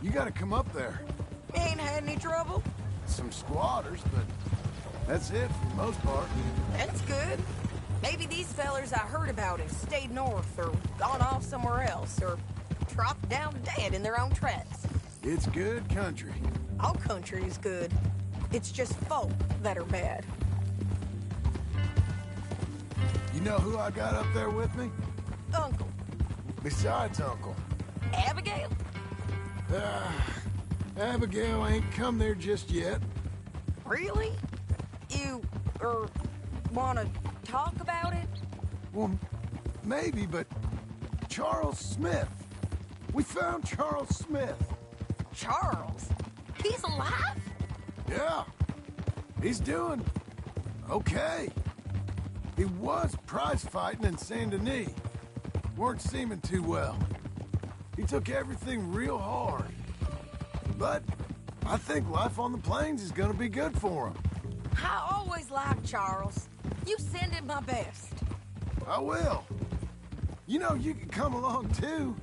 You gotta come up there. Ain't had any trouble? Some squatters, but that's it for the most part. That's good. Maybe these fellers I heard about have stayed north or gone off somewhere else or dropped down dead in their own tracks. It's good country. All country is good. It's just folk that are bad. You know who I got up there with me? Uncle. Besides Uncle. Abigail? Abigail ain't come there just yet. Really? You, wanna talk about it? Well, maybe, but Charles Smith. We found Charles Smith. Charles? He's alive? Yeah. He's doing okay. He was prize fighting in Saint Denis. Weren't seeming too well. He took everything real hard. But I think life on the plains is gonna be good for him. I always liked Charles. You send him my best. I will. You know, you can come along too.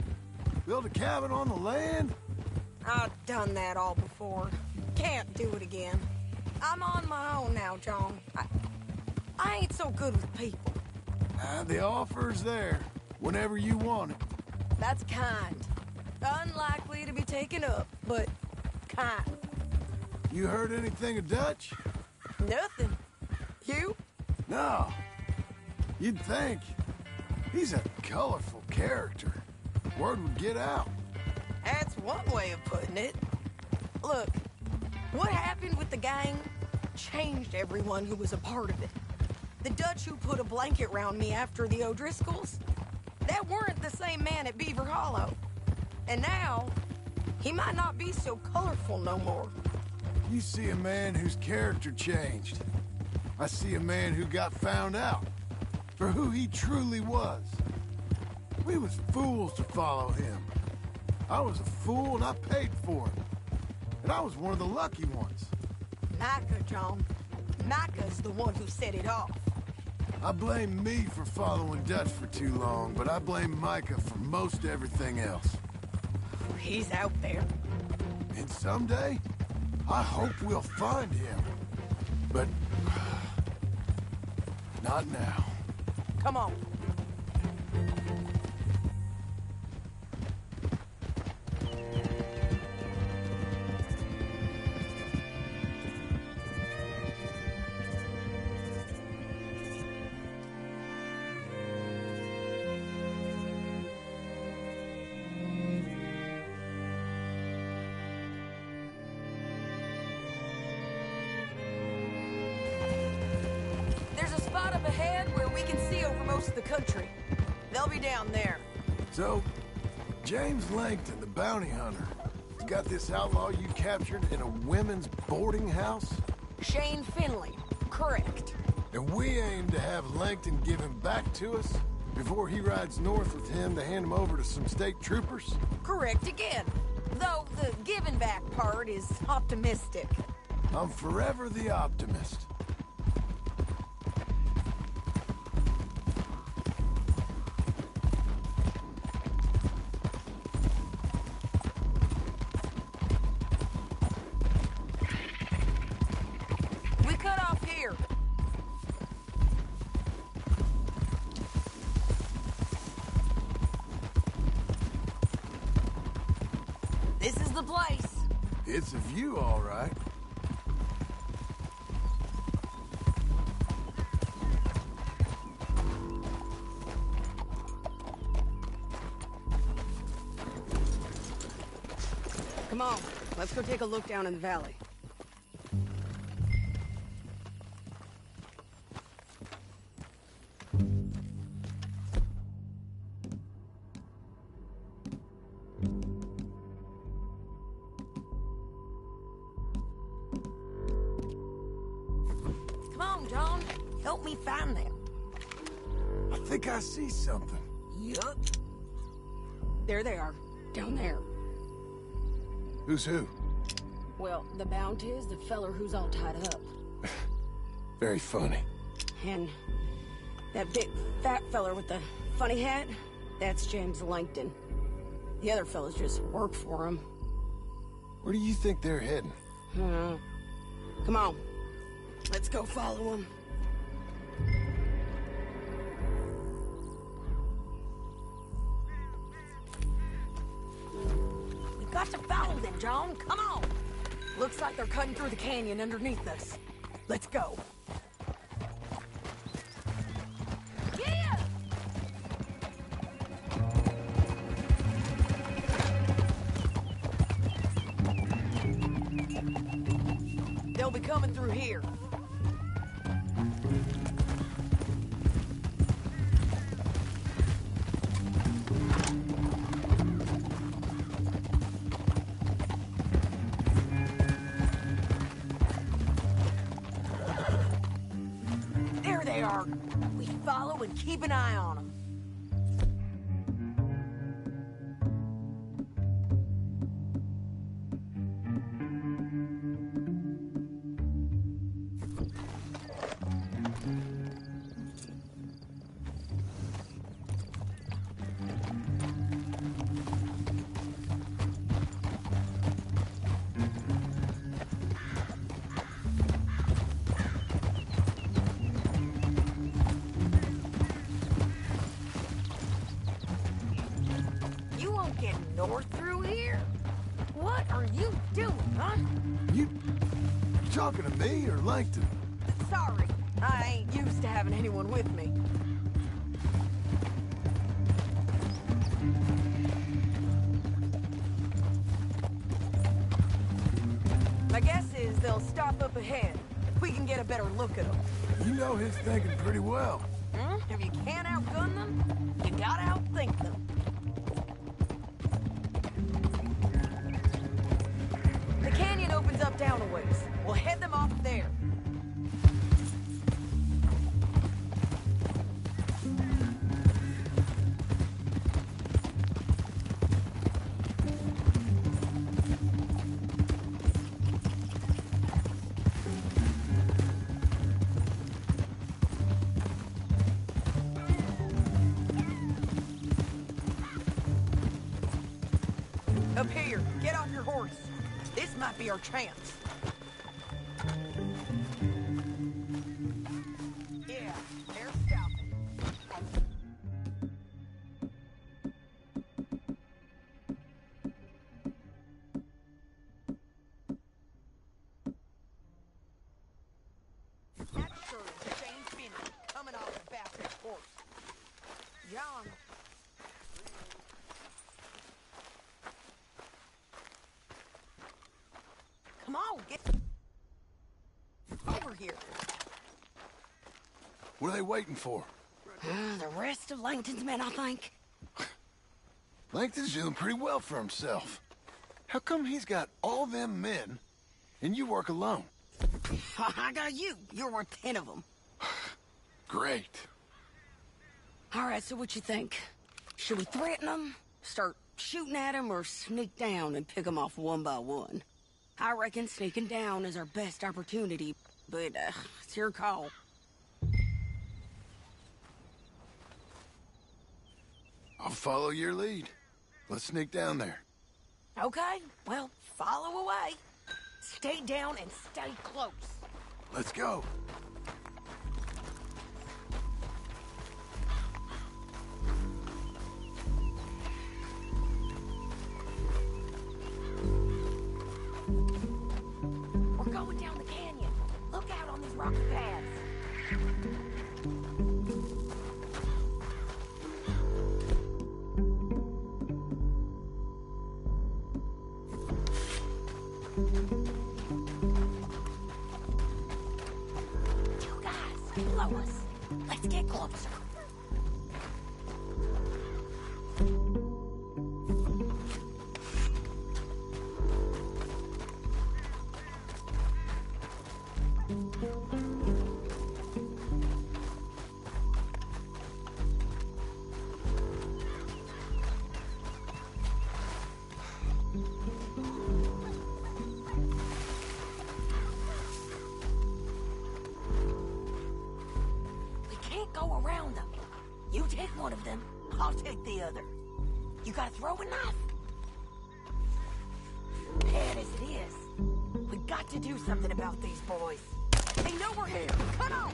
Build a cabin on the land. I've done that all before. Can't do it again. I'm on my own now, John. I ain't so good with people. The offer's there, whenever you want it. That's kind. Unlikely to be taken up, but kind. You heard anything of Dutch? Nothing. You? No. You'd think. He's a colorful character. Word would get out. That's one way of putting it. Look, what happened with the gang changed everyone who was a part of it. The Dutch who put a blanket round me after the O'Driscolls, that weren't the same man at Beaver Hollow. And now, he might not be so colorful no more. You see a man whose character changed. I see a man who got found out for who he truly was. We was fools to follow him. I was a fool and I paid for it. And I was one of the lucky ones. Micah, John. Micah's the one who set it off. I blame me for following Dutch for too long, but I blame Micah for most everything else. He's out there. And someday, I hope we'll find him. But not now. Come on. Up ahead where we can see over most of the country. They'll be down there. So, James Langton, the bounty hunter, has got this outlaw you captured in a women's boarding house? Shane Finley, correct. And we aim to have Langton give him back to us before he rides north with him to hand him over to some state troopers? Correct again. Though the giving back part is optimistic. I'm forever the optimist. This is the place. It's a view, all right. Come on, let's go take a look down in the valley. John, help me find them. I think I see something. Yup. There they are, down there. Who's who? Well, the Bounty is the feller who's all tied up. Very funny. And that big fat feller with the funny hat, that's James Langton. The other fellas just work for him. Where do you think they're heading? Come on. Let's go follow him. We've got to follow them, John. Come on. Looks like they're cutting through the canyon underneath us. Let's go. Yeah! They'll be coming through here. There they are. We follow and keep an eye on them. North through here? What are you doing, huh? You talking to me or Langton? Sorry, I ain't used to having anyone with me. My guess is they'll stop up ahead. We can get a better look at them. You know his thinking pretty well. If you can't outgun them, you gotta outthink them. The canyon opens up down a ways. We'll head them off there. Up here, get off your horse. This might be our chance. Yeah, they're stopping. That sure is Shane Finney coming off the back of his horse. John. Come on, get over here. What are they waiting for? The rest of Langton's men, I think. Langton's doing pretty well for himself. How come he's got all them men, and you work alone? I got you. You're worth 10 of them. Great. All right, so what you think? Should we threaten them, start shooting at them, or sneak down and pick them off one by one? I reckon sneaking down is our best opportunity, but it's your call. I'll follow your lead. Let's sneak down there. Okay, well, follow away. Stay down and stay close. Let's go. We're going down the canyon. Look out on these rocky paths. You guys, below us. Let's get closer. Go around them. You take one of them, I'll take the other. You gotta throw a knife. Bad as it is, we got to do something about these boys. They know we're here. Come on!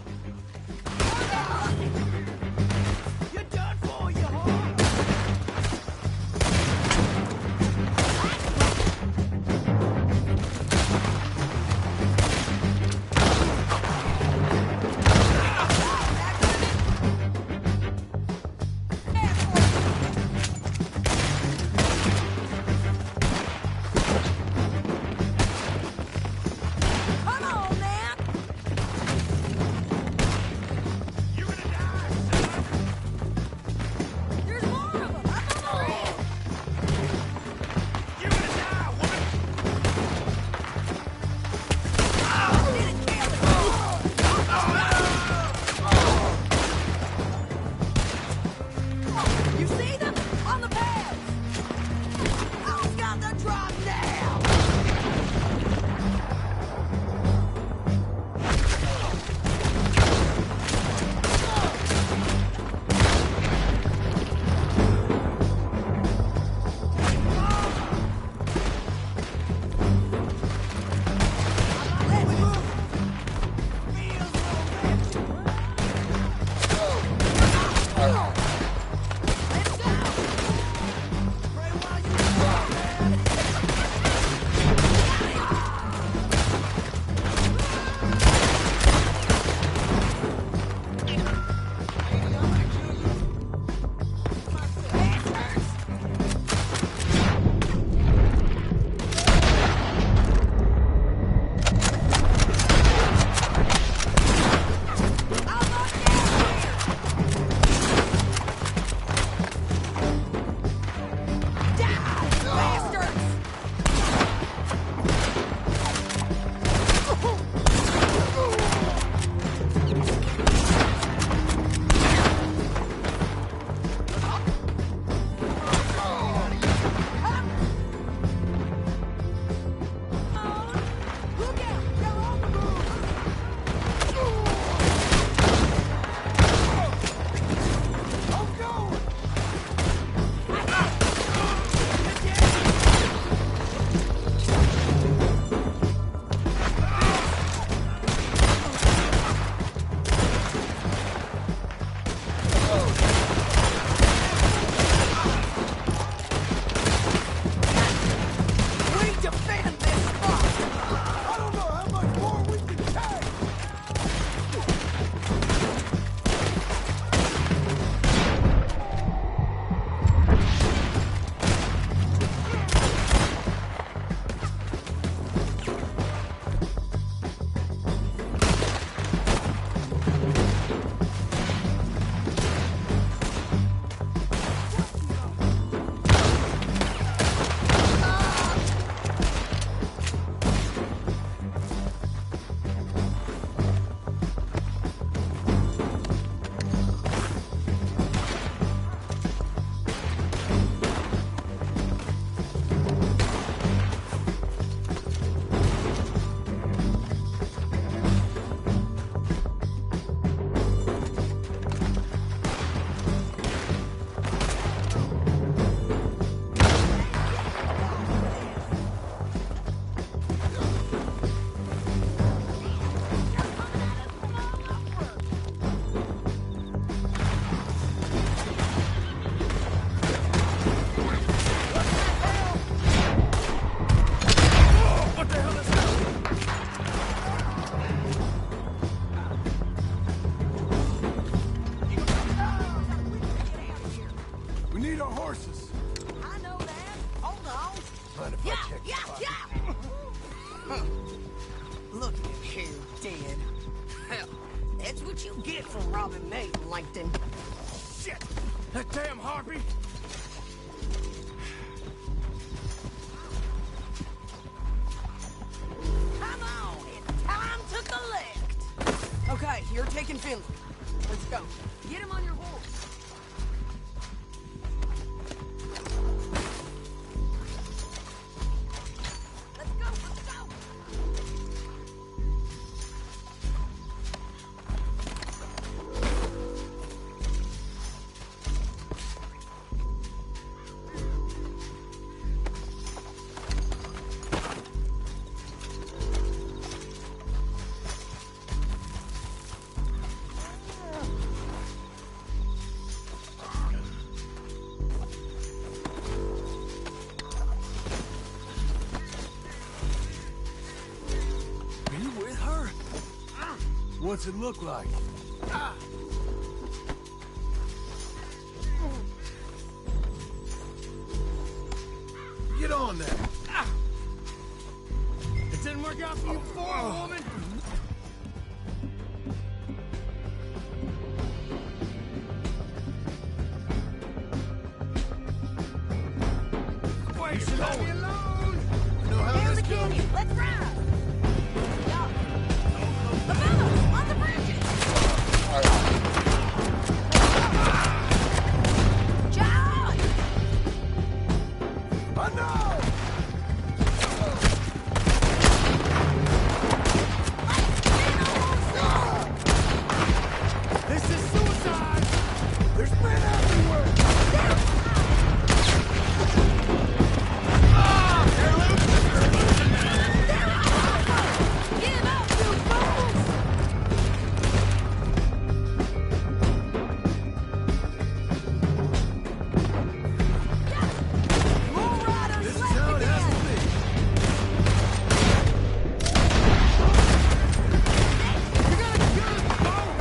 You're done for, you whore! me, Langton. Shit! That damn harpy! Come on, it's time to collect. Okay, you're taking Finley. Let's go. Get him on your horse. Let's go, let's go. What's it look like? Get on there. It didn't work out for you before, woman. Wait, you should let me alone. You know how Down this the goes. canyon, let's ride. The fellas on the bridges. John! I know! This is suicide. There's men everywhere! Give up, you fools! More riders This is left how it has again. to be. You're gonna kill us,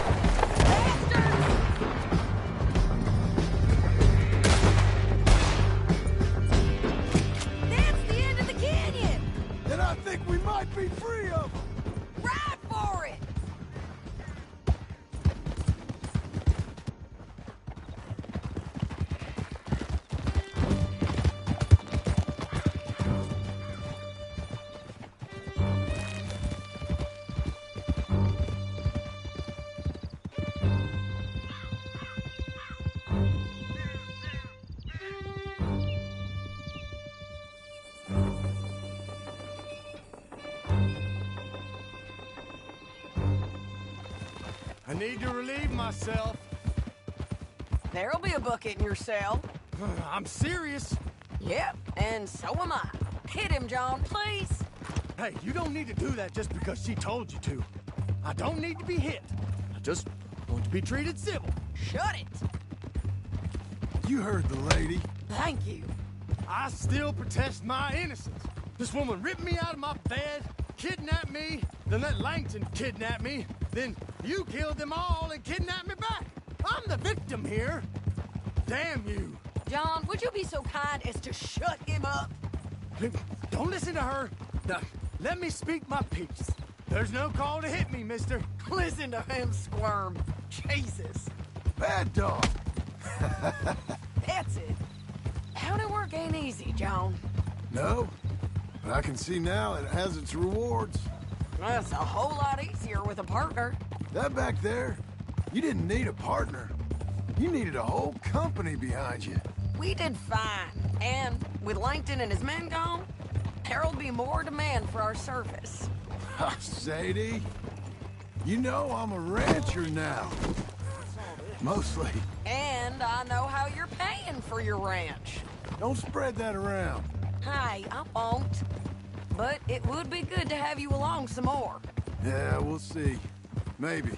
That's the end of the canyon! And I think we might be free of them. Ride for it! I need to relieve myself. There'll be a bucket in your cell. I'm serious. Yep, and so am I. Hit him, John, please. Hey, you don't need to do that just because she told you to. I don't need to be hit. I just want to be treated civil. Shut it. You heard the lady. Thank you. I still protest my innocence. This woman ripped me out of my bed, kidnapped me, then let Langton kidnap me, then you killed them all and kidnapped me back. I'm the victim here. Damn you. John, would you be so kind as to shut him up? Don't listen to her. Now, let me speak my piece. There's no call to hit me, mister. Listen to him squirm. Jesus. Bad dog. That's it. County work ain't easy, John. No, but I can see now it has its rewards. That's a whole lot easier with a partner. That back there, you didn't need a partner. You needed a whole company behind you. We did fine. And with Langton and his men gone, there'll be more demand for our service. Sadie, you know I'm a rancher now. Mostly. And I know how you're paying for your ranch. Don't spread that around. Hey, I won't. But it would be good to have you along some more. Yeah, we'll see. Maybe.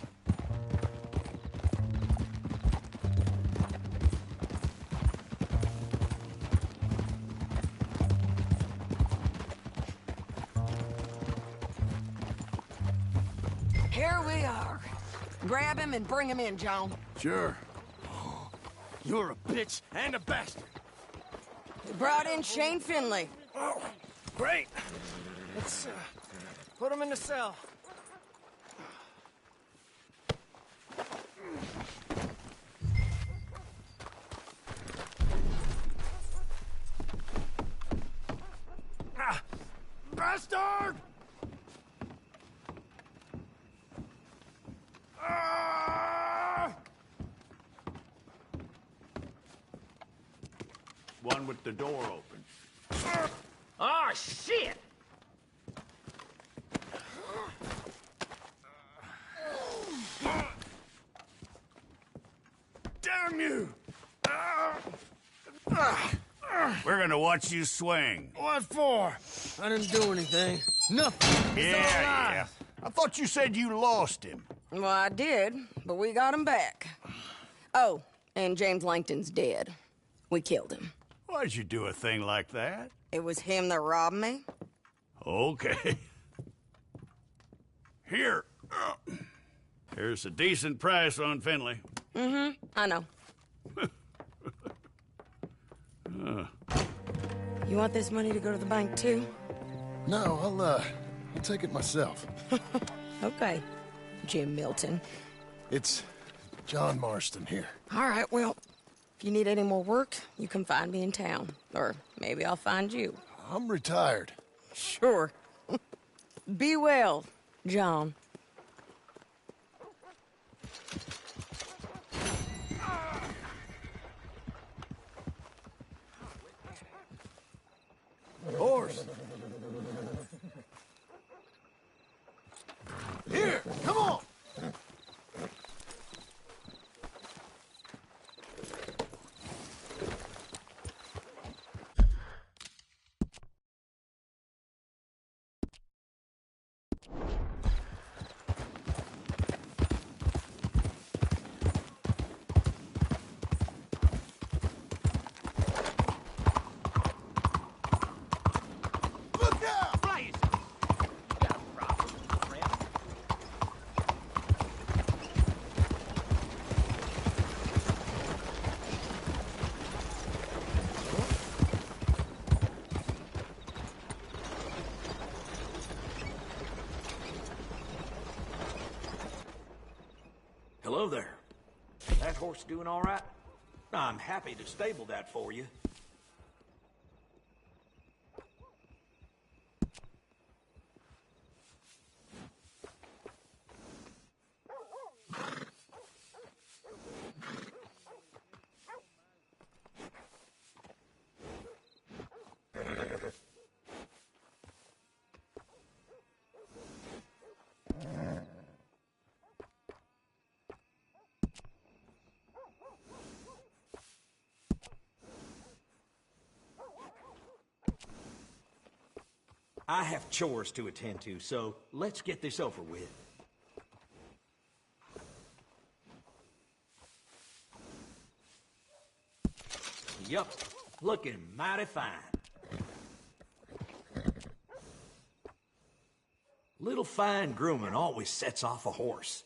Here we are. Grab him and bring him in, John. Sure. You're a bitch and a bastard. We brought in Shane Finley. Oh, great. Let's put him in the cell. bastard! One with the door open. Oh, shit! Damn you! We're gonna watch you swing. What for? I didn't do anything. Nothing. It's all lies. I thought you said you lost him. Well, I did, but we got him back. Oh, and James Langton's dead. We killed him. Why'd you do a thing like that? It was him that robbed me. Okay. Here. Here's a decent price on Finley. Mm-hmm, I know. You want this money to go to the bank, too? No, I'll take it myself. Okay, Jim Milton. It's John Marston here. All right, well, if you need any more work, you can find me in town. Or maybe I'll find you. I'm retired. Sure. Be well, John. Horse. Here, come on. Hello there. That horse doing all right? I'm happy to stable that for you. I have chores to attend to, so let's get this over with. Yup, looking mighty fine. Little fine grooming always sets off a horse.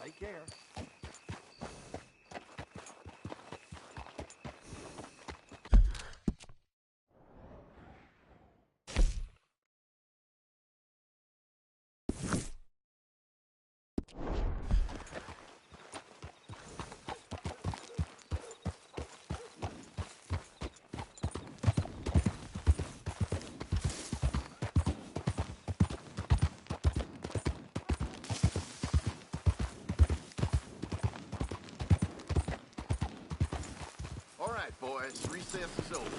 Take care. All right, boys, recess is over.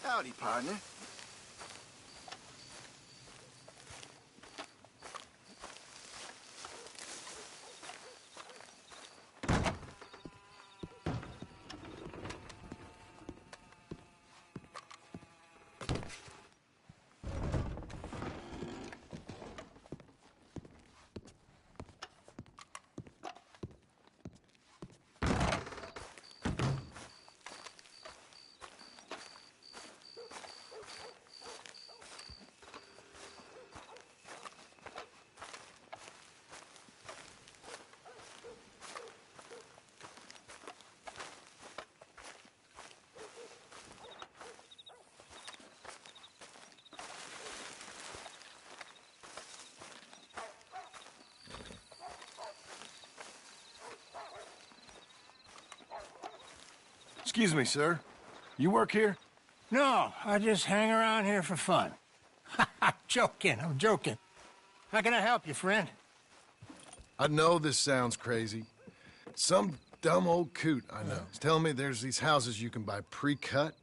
Howdy, partner. Excuse me, sir. You work here? No, I just hang around here for fun. I'm joking. How can I help you, friend? I know this sounds crazy. Some dumb old coot I know is telling me there's these houses you can buy pre-cut.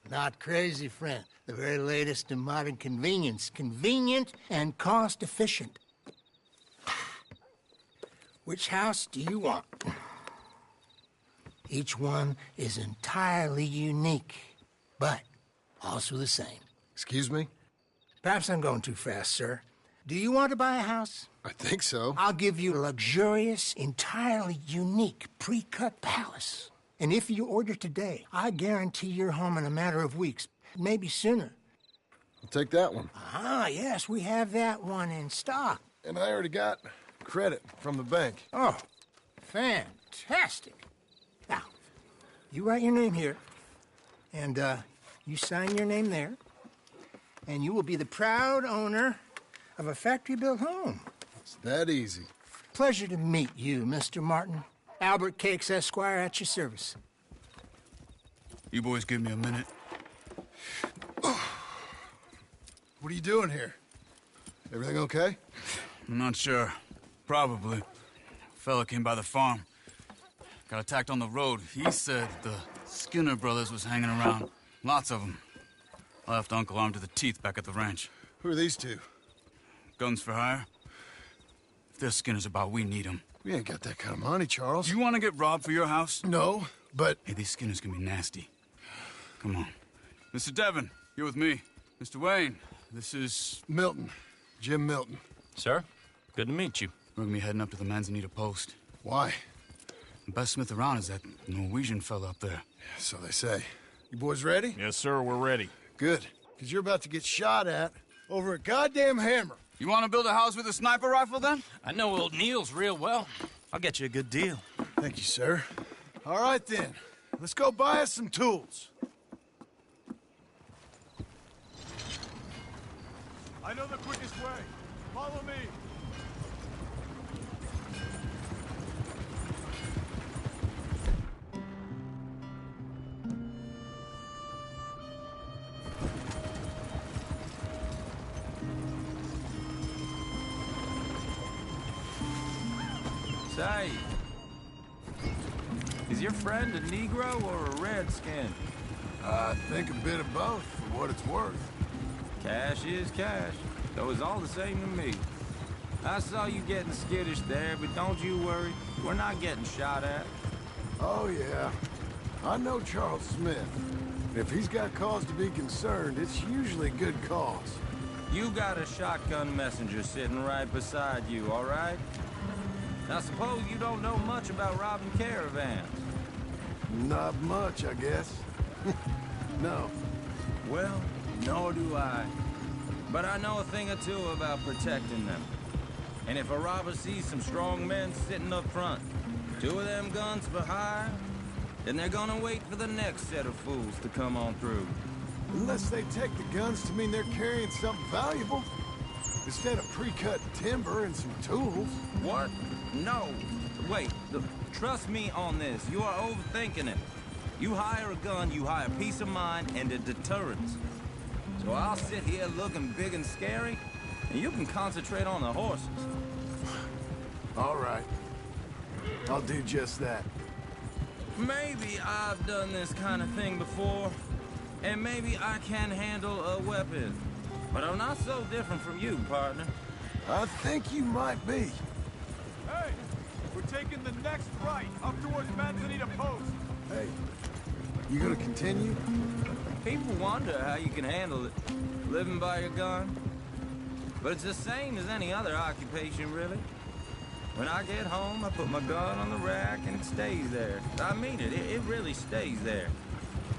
Not crazy, friend. The very latest in modern convenience. Convenient and cost-efficient. Which house do you want? Each one is entirely unique, but also the same. Excuse me? Perhaps I'm going too fast, sir. Do you want to buy a house? I think so. I'll give you a luxurious, entirely unique pre-cut palace. And if you order today, I guarantee you're home in a matter of weeks, maybe sooner. I'll take that one. Ah, yes, we have that one in stock. And I already got credit from the bank. Oh, fantastic. Now, you write your name here, and you sign your name there, and you will be the proud owner of a factory-built home. It's that easy. Pleasure to meet you, Mr. Martin. Albert Cakes, Esquire, at your service. You boys give me a minute. What are you doing here? Everything okay? I'm not sure. Probably. Fella came by the farm. Got attacked on the road. He said the Skinner brothers was hanging around. Lots of them. I left Uncle armed to the teeth back at the ranch. Who are these two? Guns for hire. If there's Skinners about, we need them. We ain't got that kind of money, Charles. You want to get robbed for your house? No, but... Hey, these Skinners can be nasty. Come on. Mr. Devon, you're with me. Mr. Wayne, this is... Milton. Jim Milton. Sir, good to meet you. We're gonna be heading up to the Manzanita post. Why? The best smith around is that Norwegian fella up there. Yeah, so they say. You boys ready? Yes, sir, we're ready. Good, because you're about to get shot at over a goddamn hammer. You want to build a house with a sniper rifle, then? I know old Neil's real well. I'll get you a good deal. Thank you, sir. All right, then. Let's go buy us some tools. I know the quickest way. Follow me. Say, is your friend a Negro or a Redskin? I think a bit of both, for what it's worth. Cash is cash, though it's all the same to me. I saw you getting skittish there, but don't you worry. We're not getting shot at. Oh, yeah. I know Charles Smith. If he's got cause to be concerned, it's usually a good cause. You got a shotgun messenger sitting right beside you, all right? Now, suppose you don't know much about robbing caravans. Not much, I guess. No. Well, nor do I. But I know a thing or two about protecting them. And if a robber sees some strong men sitting up front, 2 of them guns for hire, then they're gonna wait for the next set of fools to come on through. Unless they take the guns to mean they're carrying something valuable. Instead of pre-cut timber and some tools. What? No. Wait, look, trust me on this. You are overthinking it. You hire a gun, you hire peace of mind and a deterrence. So I'll sit here looking big and scary, and you can concentrate on the horses. All right. I'll do just that. Maybe I've done this kind of thing before, and maybe I can handle a weapon. But I'm not so different from you, partner. I think you might be. Hey, we're taking the next right, up towards Manzanita Post. Hey, you gonna continue? People wonder how you can handle it, living by your gun. But it's the same as any other occupation, really. When I get home, I put my gun on the rack and it stays there. I mean it, it really stays there.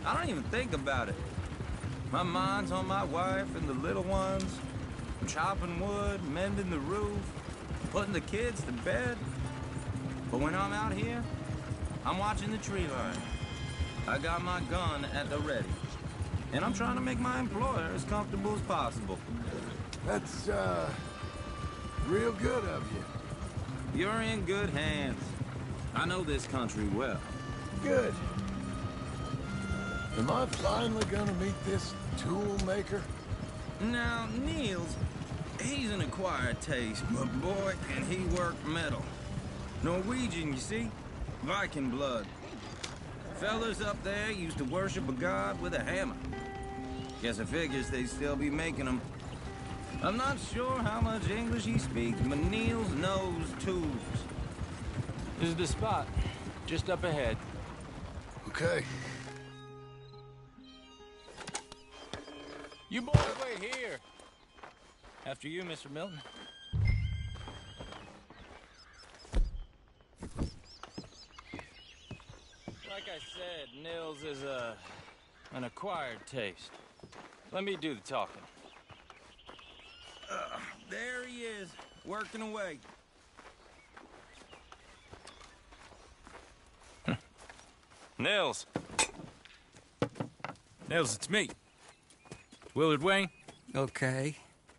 I don't even think about it. My mind's on my wife and the little ones. I'm chopping wood, mending the roof, putting the kids to bed. But when I'm out here, I'm watching the tree line. I got my gun at the ready. And I'm trying to make my employer as comfortable as possible. That's, real good of you. You're in good hands. I know this country well. Good. Am I finally gonna meet this tool maker? Now, Niels, he's an acquired taste, but boy, can he work metal. Norwegian, you see? Viking blood. Fellas up there used to worship a god with a hammer. Guess I figures they'd still be making them. I'm not sure how much English he speaks, but Niels knows tools. This is the spot, just up ahead. Okay. You boys wait here. After you, Mr. Milton. Like I said, Nils is an acquired taste. Let me do the talking. There he is, working away. Nils. Nils, it's me. Willard Wayne. Okay.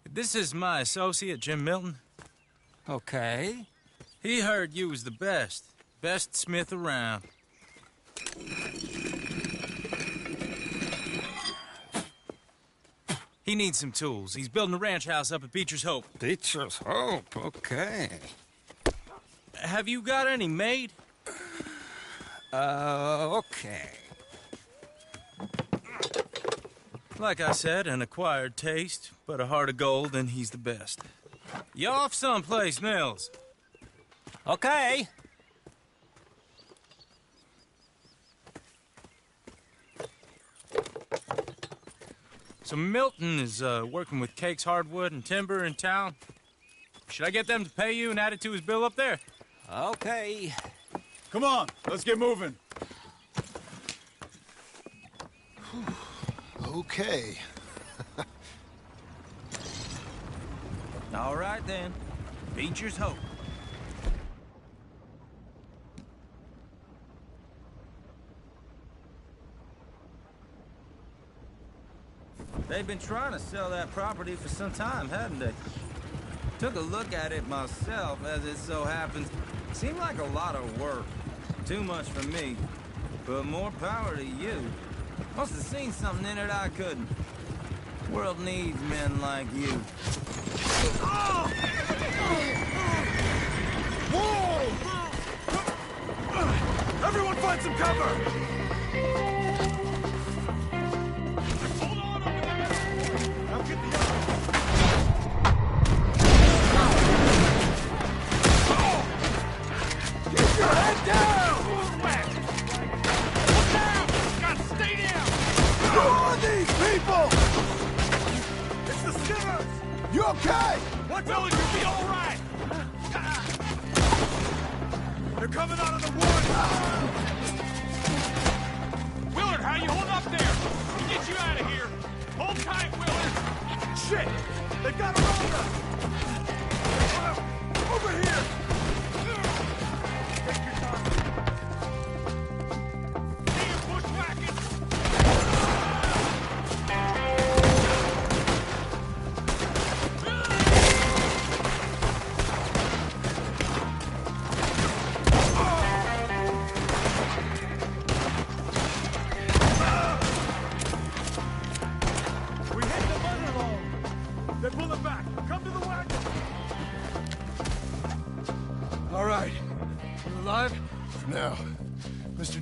This is my associate, Jim Milton. Okay. He heard you was the best smith around. He needs some tools. He's building a ranch house up at Beecher's Hope. Beecher's Hope, okay. Have you got any made? Okay. Like I said, an acquired taste, but a heart of gold, and he's the best. You off someplace, Nils? Okay. So Milton is working with Cake's Hardwood and Timber in town. Should I get them to pay you and add it to his bill up there? Okay. Come on, let's get moving. Okay. All right, then. Beecher's Hope. They've been trying to sell that property for some time, hadn't they? Took a look at it myself, as it so happens. Seemed like a lot of work. Too much for me. But more power to you. Must have seen something in it I couldn't. World needs men like you. Whoa! Everyone find some cover! Your head down! Look down! Gotta stay down! Who are these people? It's the Skinners! You okay? What's Willard, you'll be all right! They're coming out of the woods! Willard, how you hold up there? We'll get you out of here! Hold tight, Willard! Shit! They've got around us! Over here!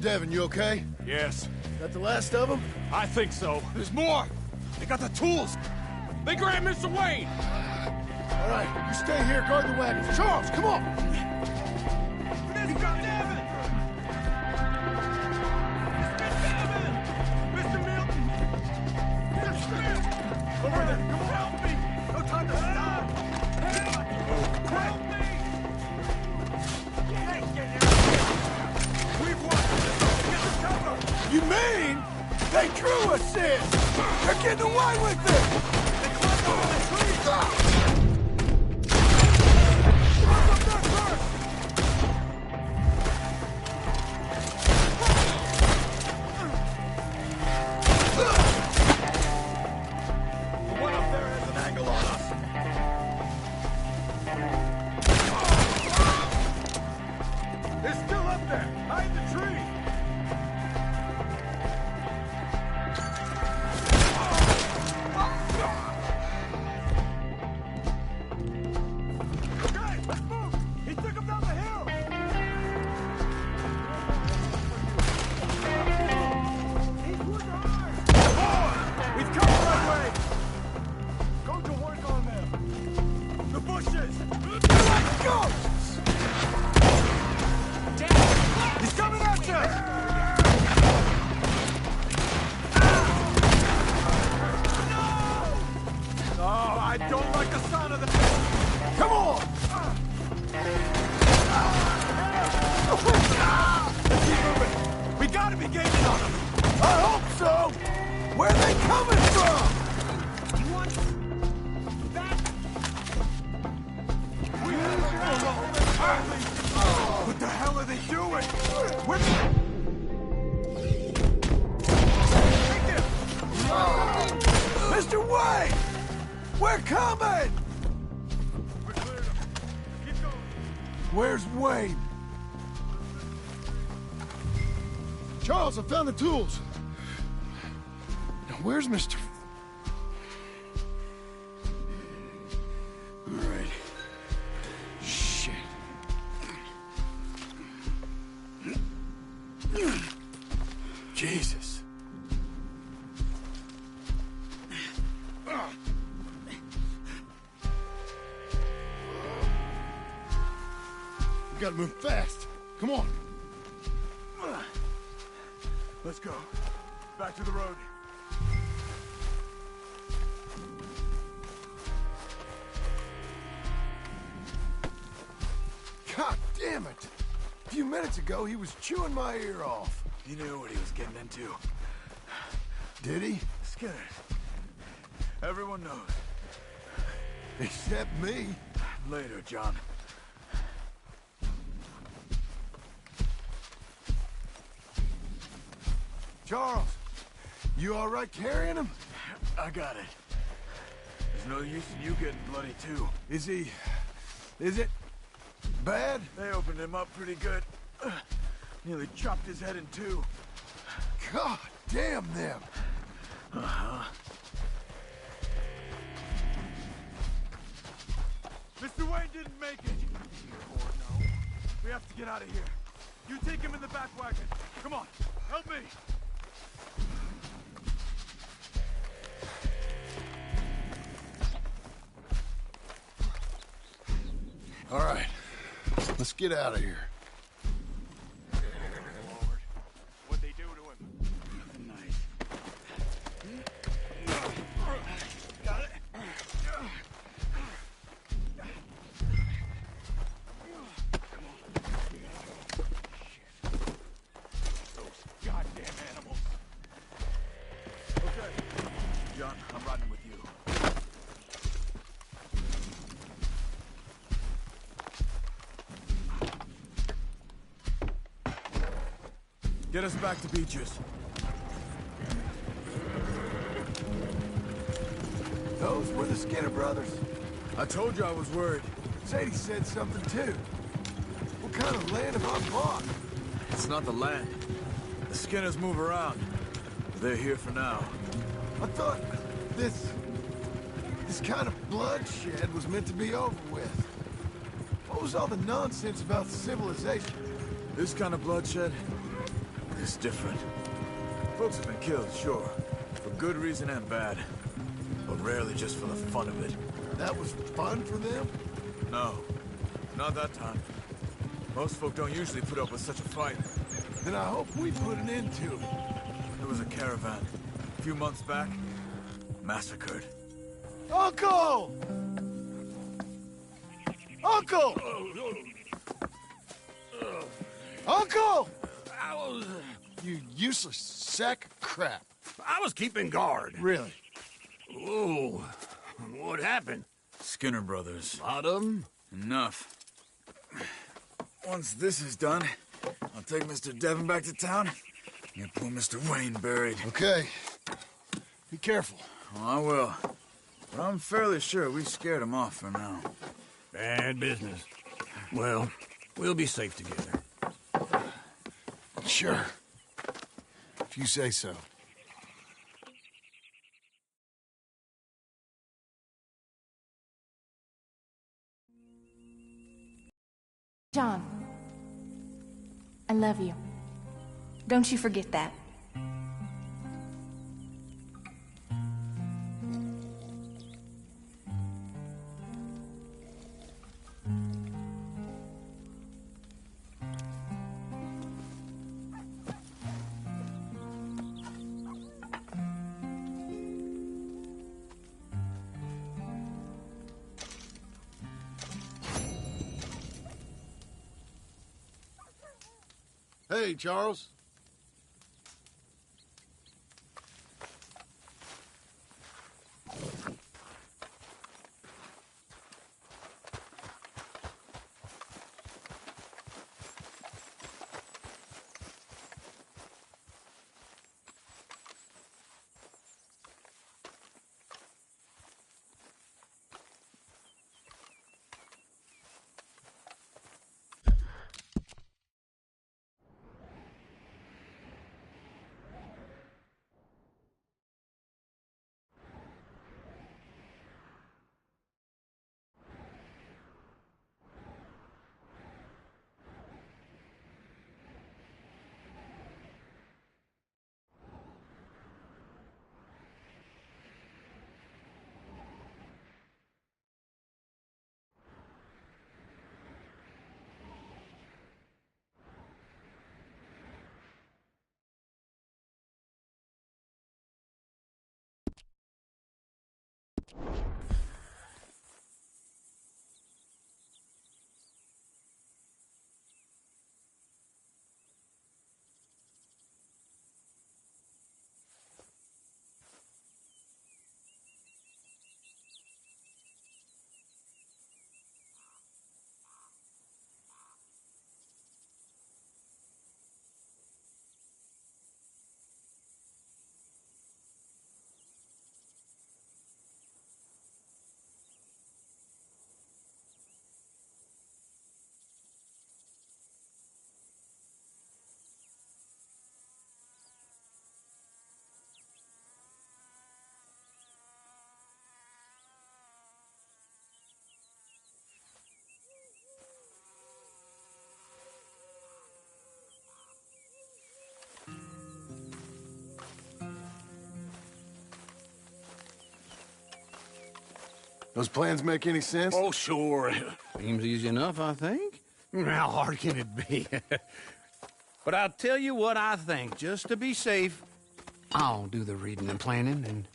Devin, you okay? Yes. That the last of them? I think so. There's more! They got the tools! They grabbed Mr. Wayne! All right, you stay here, guard the wagons. Charles, come on! We've got Devin! Mr. Milton! Mr. Smith! Over there, come on! Help me! No time to stop! Help me! We've won! You mean they drew us in? They're getting away with it! They climbed over the trees! The one up there has an angle on us. They're still up there, behind the tree! Where are they coming from? You want that? We have What the hell are they doing? Mr. Wayne! We're coming! We cleared them. Keep going. Where's Wayne? Charles, I found the tools. Now, where's Mr. All right. Shit. Jesus. We gotta move fast. Come on. Let's go. Back to the road. God damn it! A few minutes ago, he was chewing my ear off. He knew what he was getting into. Did he? Scared. Everyone knows. Except me. Later, John. Charles, you all right carrying him? I got it. There's no use in you getting bloody, too. Is it bad? They opened him up pretty good. Nearly chopped his head in two. God damn them. Uh-huh. Mr. Wayne didn't make it. No. We have to get out of here. You take him in the back wagon. Come on, help me. All right, let's get out of here. Lord, what'd they do to him? Nice. Got it. Those goddamn animals. Okay, John, I'm riding with you. Get us back to Beaches. Those were the Skinner brothers. I told you I was worried. Sadie said something too. What kind of land have I bought? It's not the land. The Skinners move around. They're here for now. I thought this kind of bloodshed was meant to be over with. What was all the nonsense about civilization? This kind of bloodshed is different. Folks have been killed, sure. For good reason and bad. But rarely just for the fun of it. That was fun for them? No. Not that time. Most folk don't usually put up with such a fight. Then I hope we put an end to it. There was a caravan. A few months back. Massacred. Uncle! Uncle! Uncle! You useless sack of crap. I was keeping guard. Really? Whoa. What happened? Skinner brothers. Lot of them? Enough. Once this is done, I'll take Mr. Devon back to town and get poor Mr. Wayne buried. Okay. Be careful. Oh, I will. But I'm fairly sure we scared him off for now. Bad business. Well, we'll be safe together. Sure. If you say so. John, I love you. Don't you forget that. Hey, Charles. Those plans make any sense? Oh, sure. Seems easy enough, I think. How hard can it be? But I'll tell you what I think, just to be safe. I'll do the reading and planning, and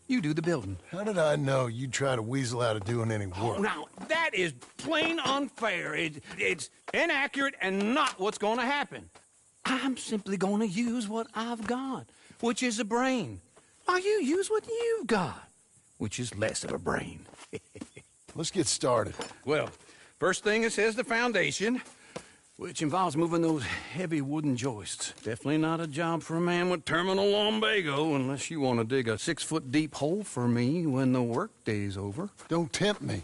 you do the building. How did I know you'd try to weasel out of doing any work? Oh, now, that is plain unfair. It's inaccurate and not what's going to happen. I'm simply going to use what I've got, which is a brain. While you use what you've got, which is less of a brain. Let's get started. Well, first thing it says the foundation, which involves moving those heavy wooden joists. Definitely not a job for a man with terminal lumbago, unless you want to dig a 6-foot deep hole for me when the workday's over. Don't tempt me.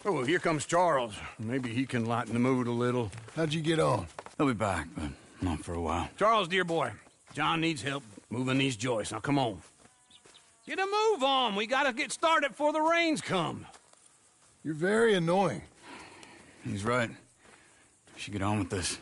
Oh, here comes Charles. Maybe he can lighten the mood a little. How'd you get on? He'll be back, but not for a while. Charles, dear boy, John needs help moving these joists. Now, come on. Get a move on. We gotta get started before the rains come. You're very annoying. He's right. We should get on with this.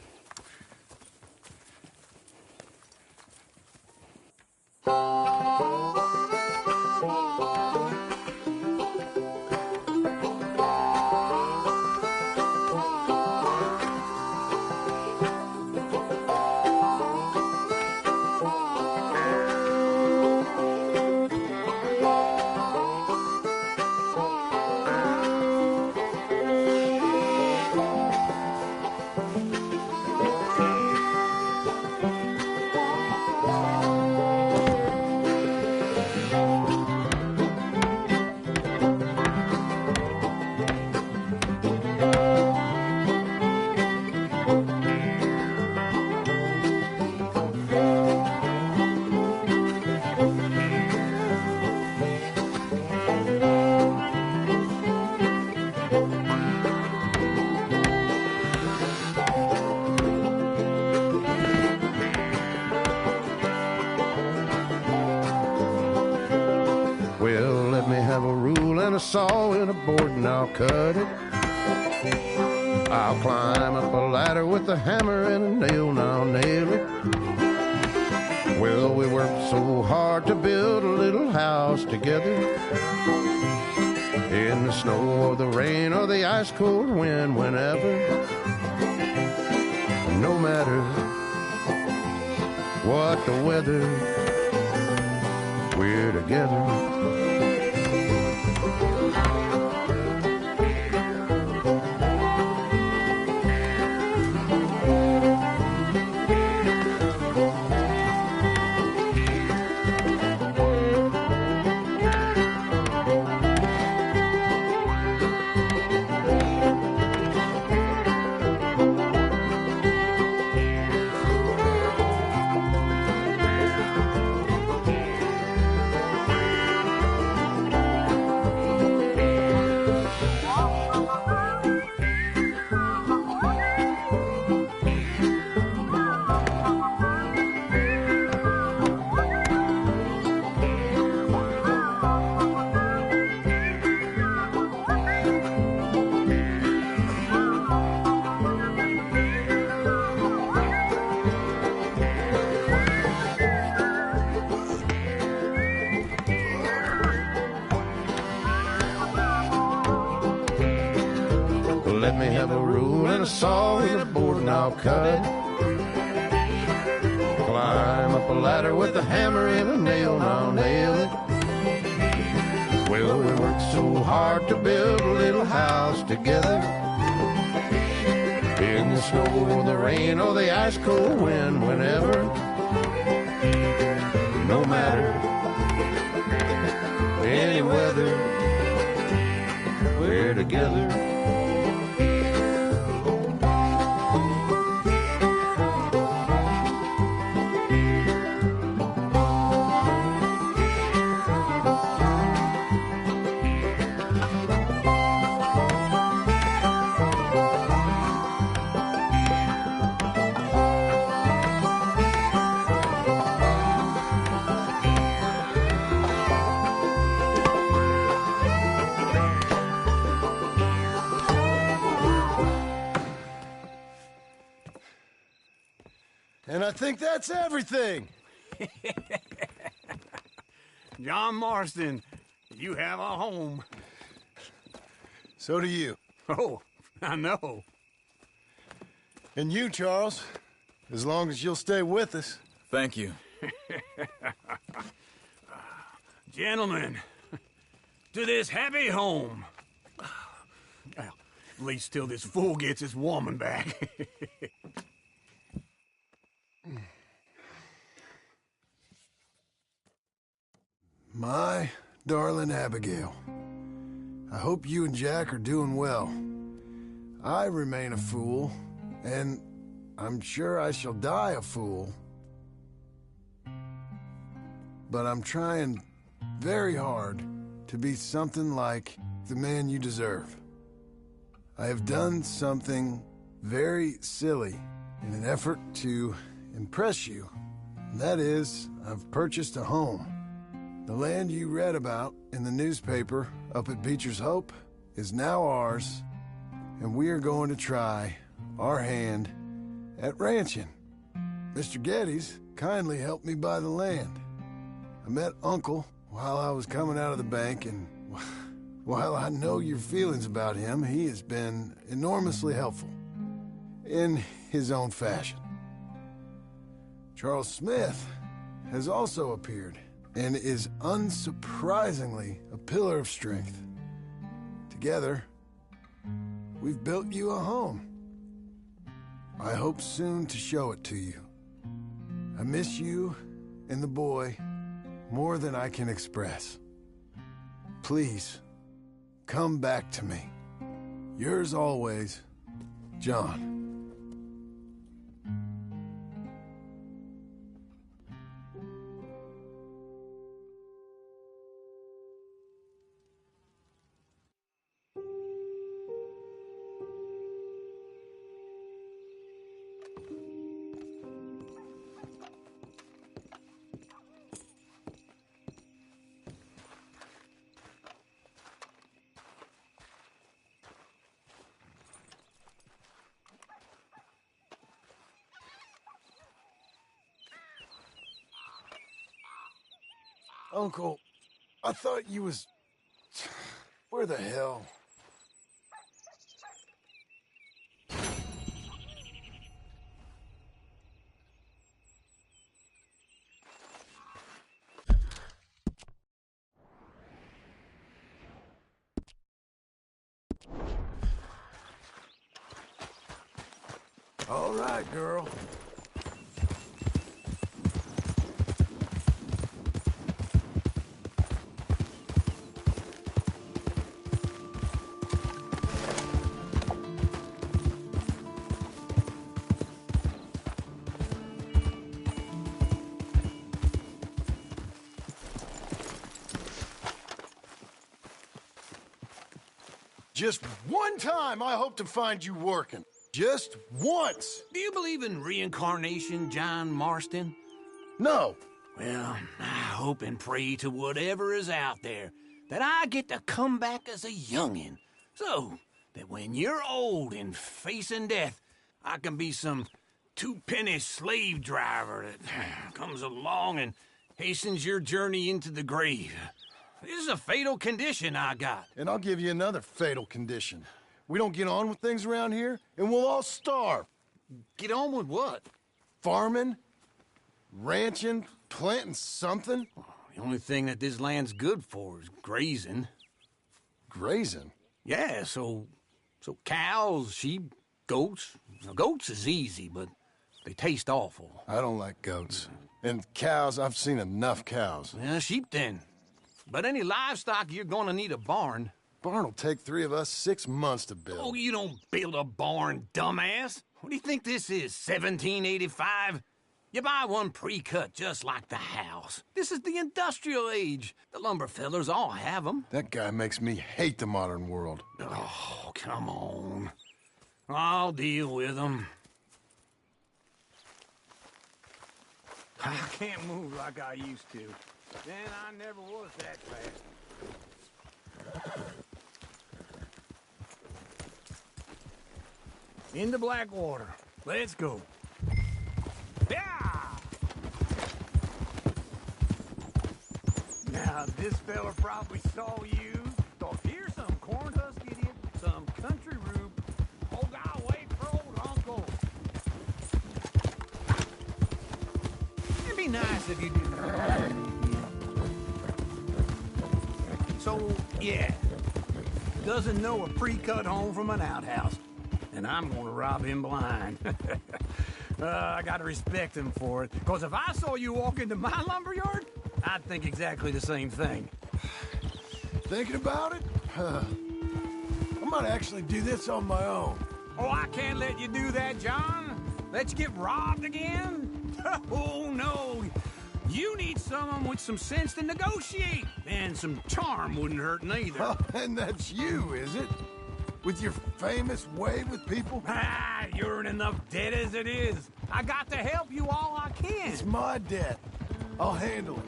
Well, let me have a rule and a saw and a board and I'll cut it. I'll climb up a ladder with a hammer and a nail and I'll nail it. Well, we worked so hard to build a little house together. In the snow or the rain or the ice cold wind, whenever. No matter what the weather, we're together. Let me have a rule and a saw and a board and I'll cut it. Climb up a ladder with a hammer and a nail and I'll nail it. Well, we worked so hard to build a little house together. In the snow or the rain or the ice cold wind, whenever. No matter any weather, we're together. And I think that's everything. John Marston, you have a home. So do you. Oh, I know. And you, Charles, as long as you'll stay with us. Thank you. Gentlemen, to this happy home. Well, at least till this fool gets his woman back. My darling Abigail, I hope you and Jack are doing well. I remain a fool, and I'm sure I shall die a fool. But I'm trying very hard to be something like the man you deserve. I have done something very silly in an effort to impress you. And that is, I've purchased a home. The land you read about in the newspaper up at Beecher's Hope is now ours, and we are going to try our hand at ranching. Mr. Geddes kindly helped me buy the land. I met Uncle while I was coming out of the bank, and while I know your feelings about him, he has been enormously helpful in his own fashion. Charles Smith has also appeared and is unsurprisingly a pillar of strength. Together, we've built you a home. I hope soon to show it to you. I miss you and the boy more than I can express. Please, come back to me. Yours always, John. Uncle, I thought you was... Where the hell? All right, girl. Just one time I hope to find you working. Just once. Do you believe in reincarnation, John Marston? No. Well, I hope and pray to whatever is out there that I get to come back as a youngin', so that when you're old and facing death, I can be some two-penny slave driver that comes along and hastens your journey into the grave. This is a fatal condition I got. And I'll give you another fatal condition. We don't get on with things around here, and we'll all starve. Get on with what? Farming, ranching, planting something. The only thing that this land's good for is grazing. Grazing? Yeah, so cows, sheep, goats. Now, goats is easy, but they taste awful. I don't like goats. And cows, I've seen enough cows. Yeah, sheep then. But any livestock, you're gonna need a barn. Barn will take 3 of us 6 months to build. Oh, you don't build a barn, dumbass. What do you think this is, 1785? You buy one pre-cut just like the house. This is the industrial age. The lumber fellers all have them. That guy makes me hate the modern world. Oh, come on. I'll deal with them. I can't move like I used to. Then I never was that fast. Into Blackwater. Let's go. Yeah! Now, this fella probably saw you. Thought, here's some corn husk, idiot. country, Rube. Oh, God, wait for old Uncle. It'd be nice if you did. So, yeah. Doesn't know a pre-cut home from an outhouse. And I'm gonna rob him blind. I gotta respect him for it. Because if I saw you walk into my lumberyard, I'd think exactly the same thing. Thinking about it? I might actually do this on my own. Oh, I can't let you do that, John. Let you get robbed again? Oh, no. You need someone with some sense to negotiate. And some charm wouldn't hurt neither. Oh, and that's you, is it? With your famous way with people? Ah, you're in enough debt as it is. I got to help you all I can. It's my debt. I'll handle it.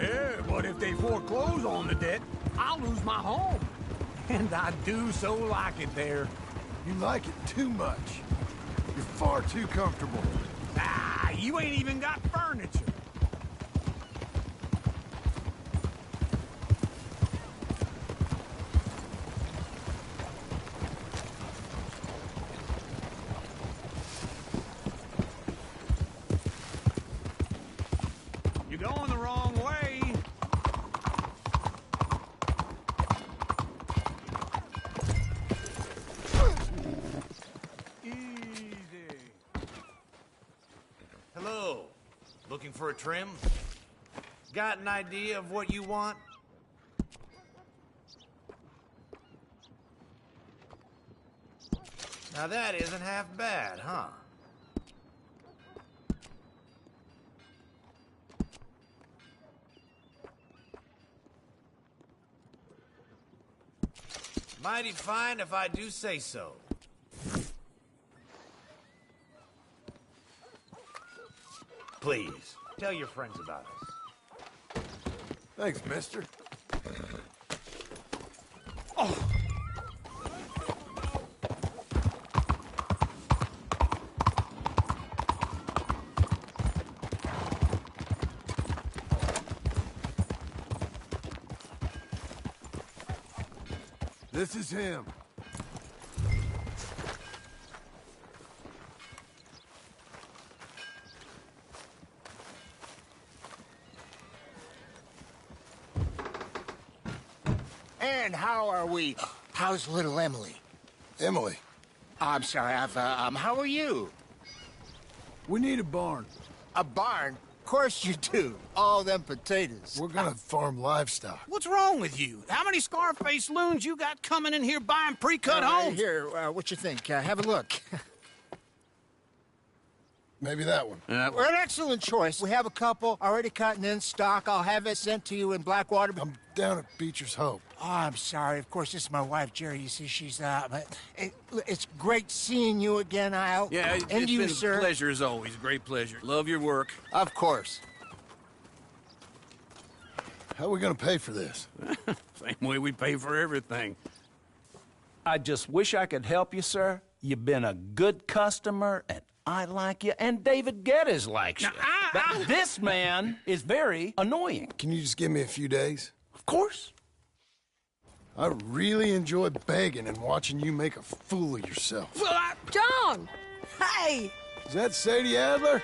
Yeah, but if they foreclose on the debt, I'll lose my home. And I do so like it there. You like it too much. You're far too comfortable. Ah, you ain't even got furniture. You're going the wrong way. Easy. Hello. Looking for a trim? Got an idea of what you want? Now that isn't half bad, huh? Mighty fine if I do say so. Please, tell your friends about us. Thanks, mister. Oh. This is him. And how are we? How's little Emily? Emily. I'm sorry, how are you? We need a barn. A barn? Of course you do. All them potatoes. We're gonna farm livestock. What's wrong with you? How many Scarface loons you got coming in here buying pre-cut homes? Here, what you think? Have a look. Maybe that one. We're an excellent choice. We have a couple already cut and in stock. I'll have it sent to you in Blackwater. I'm down at Beecher's Hope. Oh, I'm sorry. Of course, this is my wife, Jerry. You see, she's but it's great seeing you again, Al. Yeah, and it's you, been sir. a pleasure as always. Great pleasure. Love your work. Of course. How are we gonna pay for this? Same way we pay for everything. I just wish I could help you, sir. You've been a good customer, and I like you, and David Geddes likes you. But this man is very annoying. Can you just give me a few days? Of course. I really enjoy begging and watching you make a fool of yourself. John! Hey! Is that Sadie Adler?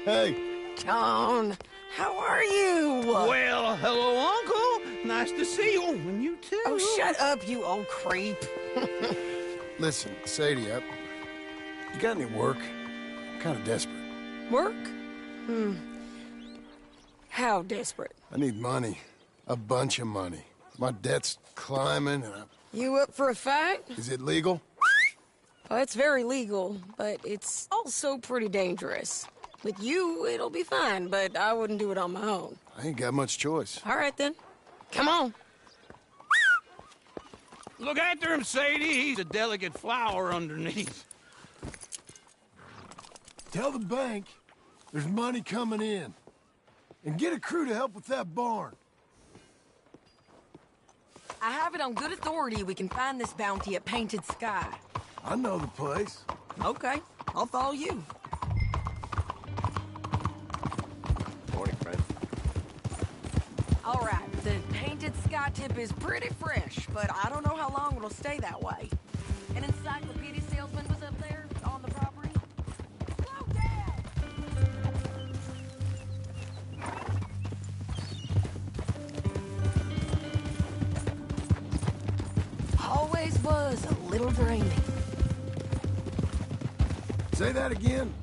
Hey. John, how are you? Well, hello, Uncle. Nice to see you. And you too. Oh, shut up, you old creep. Listen, Sadie, you got any work? I'm kind of desperate. Work? How desperate? I need money. A bunch of money. My debt's climbing and You up for a fight? Is it legal? Well, it's very legal, but it's also pretty dangerous. With you, it'll be fine, but I wouldn't do it on my own. I ain't got much choice. All right, then. Come on. Look after him, Sadie. He's a delicate flower underneath. Tell the bank there's money coming in. And get a crew to help with that barn. I have it on good authority we can find this bounty at Painted Sky. I know the place. Okay, I'll follow you. Morning, friend. All right, the Painted Sky tip is pretty fresh, but I don't know how long it'll stay that way. An encyclopedia salesman was up there on the property. Slow down! Always was a little dreamy. Say that again?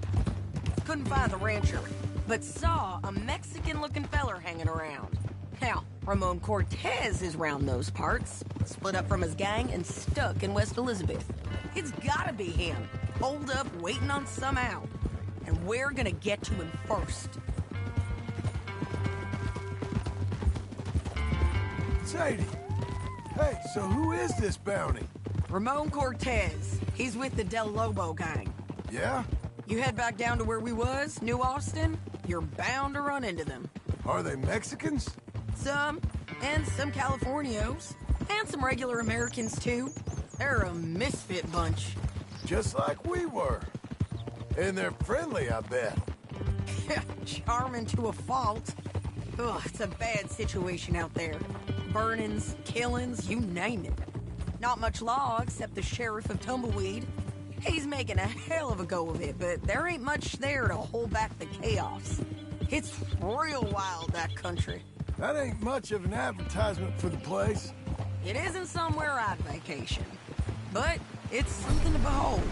Couldn't find the rancher, but saw a Mexican-looking feller hanging around. Now, Ramon Cortez is round those parts, split up from his gang and stuck in West Elizabeth. It's gotta be him, holed up waiting on some out. And we're gonna get to him first. Sadie! Hey, so who is this bounty? Ramon Cortez. He's with the Del Lobo gang. Yeah? You head back down to where we was, New Austin, you're bound to run into them. Are they Mexicans? Some, and some Californios, and some regular Americans too. They're a misfit bunch. Just like we were. And they're friendly, I bet. Charming to a fault. Ugh, it's a bad situation out there. Burnings, killings, you name it. Not much law except the sheriff of Tumbleweed. He's making a hell of a go of it, but there ain't much there to hold back the chaos. It's real wild, that country. That ain't much of an advertisement for the place. It isn't somewhere I'd vacation, but it's something to behold.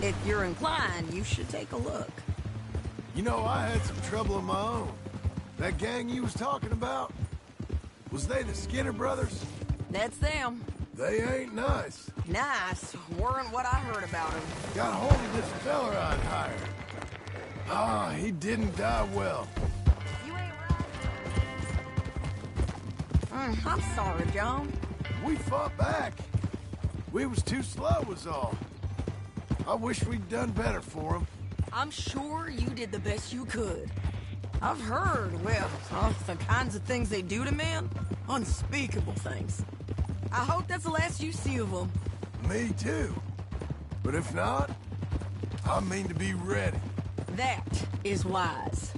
If you're inclined, you should take a look. You know, I had some trouble of my own. That gang you was talking about, was they the Skinner brothers? That's them. They ain't nice. Nice weren't what I heard about them. Got hold of this fella I'd hired. Ah, he didn't die well. You ain't right. I'm sorry, John. We fought back. We was too slow was all. I wish we'd done better for him. I'm sure you did the best you could. I've heard, well, the kinds of things they do to men. Unspeakable things. I hope that's the last you see of them. Me too. But if not, I mean to be ready. That is wise.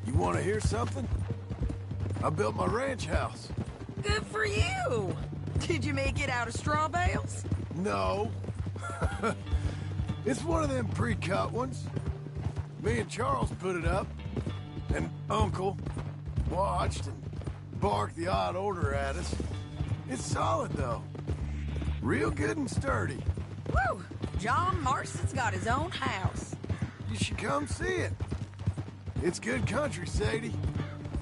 You want to hear something? I built my ranch house. Good for you. Did you make it out of straw bales? No. It's one of them pre-cut ones. Me and Charles put it up, and Uncle watched and barked the odd order at us. It's solid, though. Real good and sturdy. Woo! John Marston's got his own house. You should come see it. It's good country, Sadie.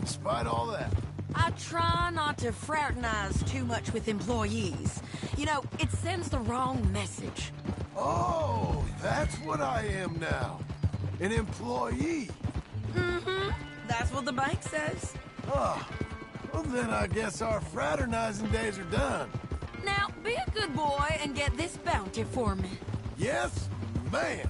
Despite all that. I try not to fraternize too much with employees. You know, it sends the wrong message. Oh, that's what I am now. An employee. Mm-hmm. That's what the bank says. Oh, well then I guess our fraternizing days are done. Now, be a good boy and get this bounty for me. Yes, ma'am.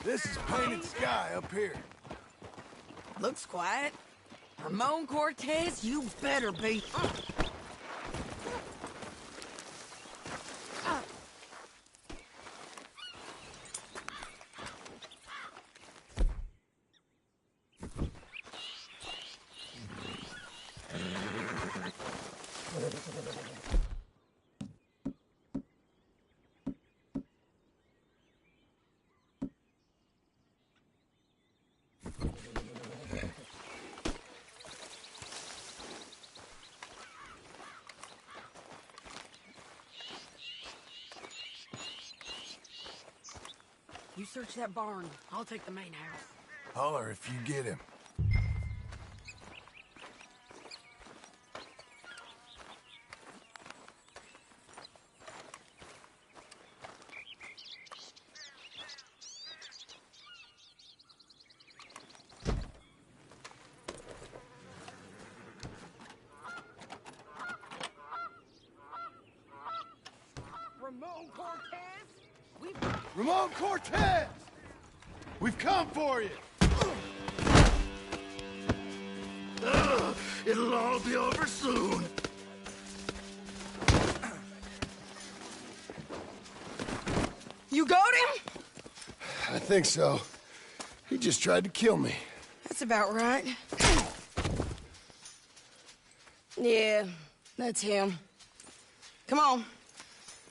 This is painted sky up here. Looks quiet. Ramon Cortez, you better be. You search that barn. I'll take the main house. Holler if you get him. Ramon Cortez! We've come for you! It'll all be over soon. You got him? I think so. He just tried to kill me. That's about right. Yeah, that's him. Come on.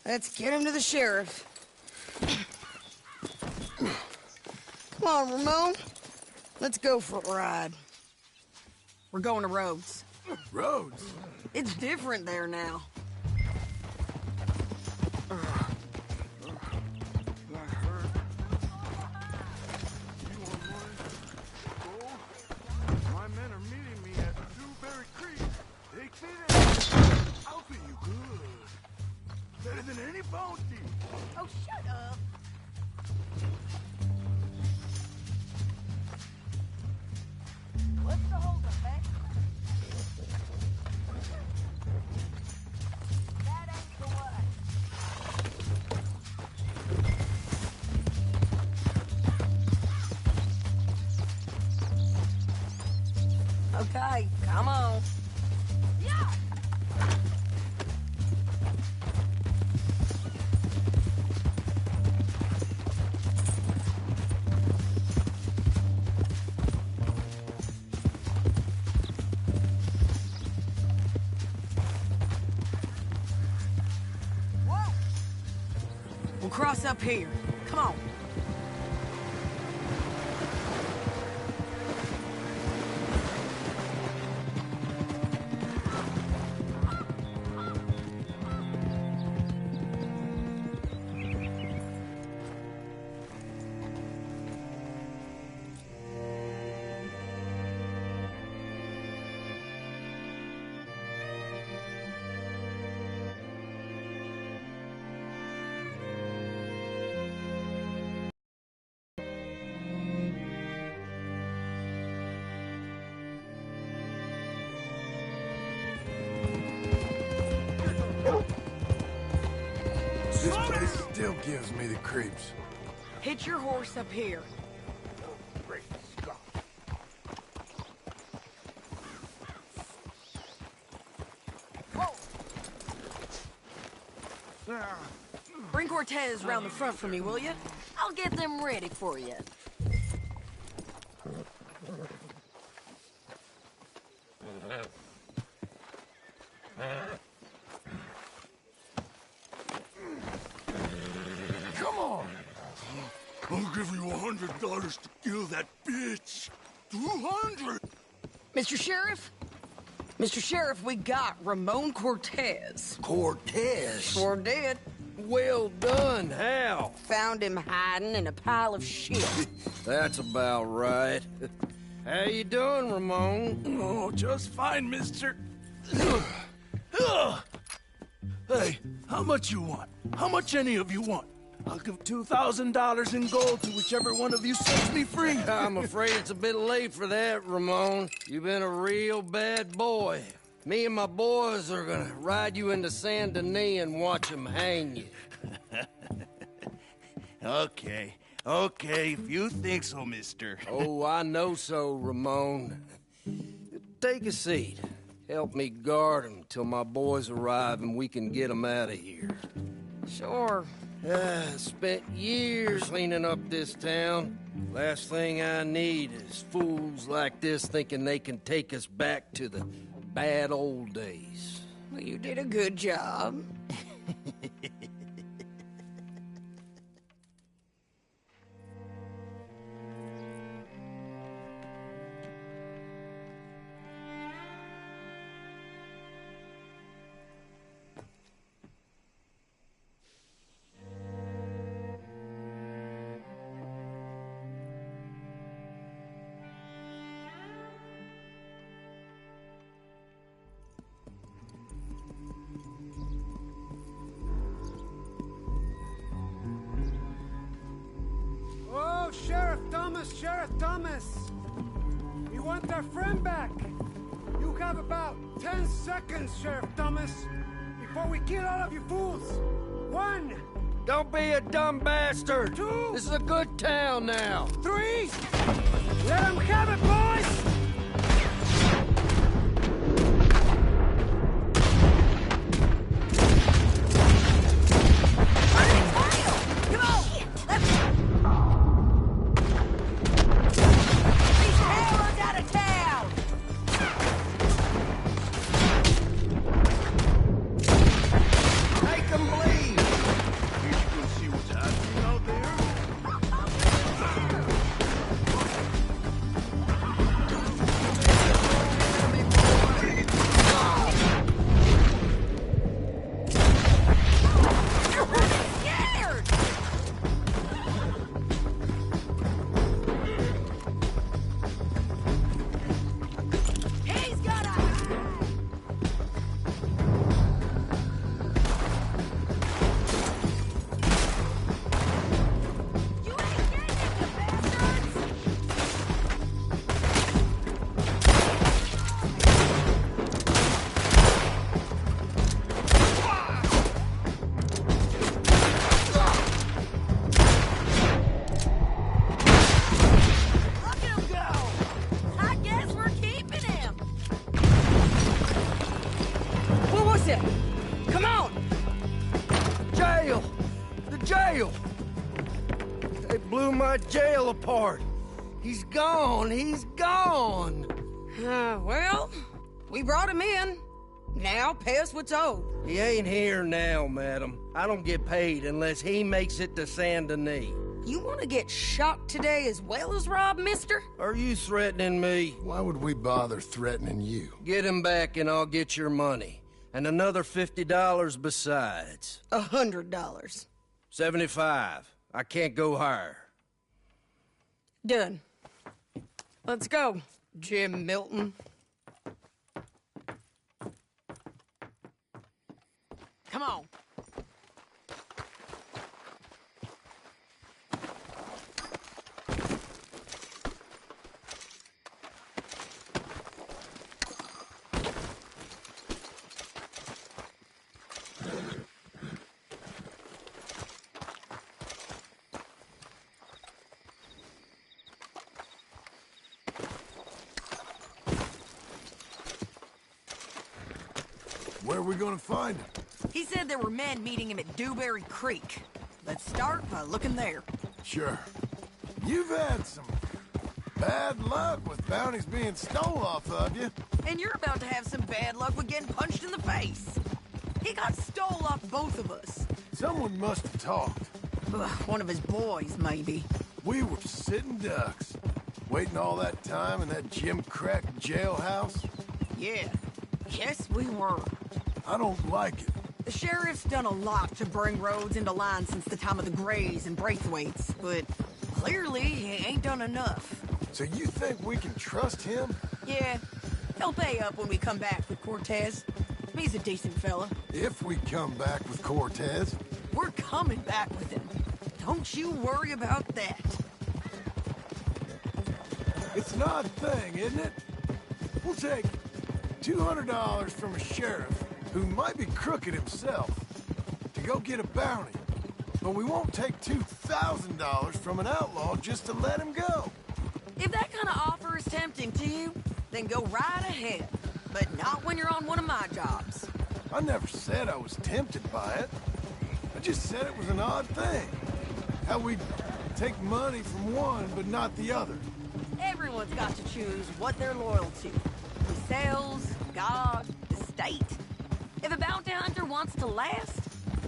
Let's get him to the sheriff. Come on, Ramon. Let's go for a ride. We're going to Rhodes. Rhodes? It's different there now. My men are meeting me at Dewberry Creek. Take me there. I'll feed you good. Better than any bounty. Oh, shut up. What's the holdup, man? That ain't the way. Okay, come on. Yeah. Whoa. We'll cross up here. Come on. This place still gives me the creeps. Hitch your horse up here. Great Scott. Bring Cortez round the front for me, will you? I'll get them ready for you. Come on. I'll give you $100 to kill that bitch. 200. Mr. Sheriff? Mr. Sheriff, we got Ramon Cortez. Cortez? Sure did. Well done, how? Found him hiding in a pile of shit. That's about right. How you doing, Ramon? Oh, just fine, mister. Hey, how much you want? How much any of you want? I'll give $2,000 in gold to whichever one of you sets me free. I'm afraid it's a bit late for that, Ramon. You've been a real bad boy. Me and my boys are gonna ride you into Saint Denis and watch them hang you. Okay, if you think so, mister. Oh, I know so, Ramon. Take a seat. Help me guard them till my boys arrive and we can get them out of here. Sure. Spent years cleaning up this town. Last thing I need is fools like this thinking they can take us back to the bad old days. Well, you did a good job. Oh, Sheriff Thomas! We want our friend back! You have about 10 seconds, Sheriff Thomas, before we kill all of you fools! 1, Don't be a dumb bastard. 2. This is a good town now. 3. Let them have it, boys! Come on! Jail! The jail! They blew my jail apart. He's gone. He's gone. Well, we brought him in. Now pay us what's owed. He ain't here now, madam. I don't get paid unless he makes it to Saint Denis. You want to get shot today as well as rob, mister? Are you threatening me? Why would we bother threatening you? Get him back and I'll get your money. And another $50 besides. $100. 75. I can't go higher. Done. Let's go, Jim Milton. Come on. Where are we gonna find him? He said there were men meeting him at Dewberry Creek. Let's start by looking there. Sure. You've had some bad luck with bounties being stole off of you. And you're about to have some bad luck with getting punched in the face. He got stole off both of us. Someone must have talked. Ugh, one of his boys, maybe. We were sitting ducks, waiting all that time in that Jim Crack jailhouse. Yeah, yes we were. I don't like it. The sheriff's done a lot to bring roads into line since the time of the Grays and Braithwaites, but clearly he ain't done enough. So you think we can trust him? Yeah, he'll pay up when we come back with Cortez. He's a decent fella. If we come back with Cortez. We're coming back with him. Don't you worry about that. It's an odd thing, isn't it? We'll take $200 from a sheriff who might be crooked himself to go get a bounty. But we won't take $2,000 from an outlaw just to let him go. If that kind of offer is tempting to you, then go right ahead. But not when you're on one of my jobs. I never said I was tempted by it. I just said it was an odd thing. How we'd take money from one but not the other. Everyone's got to choose what they're loyal to. Themselves, God, the state. If a bounty hunter wants to last,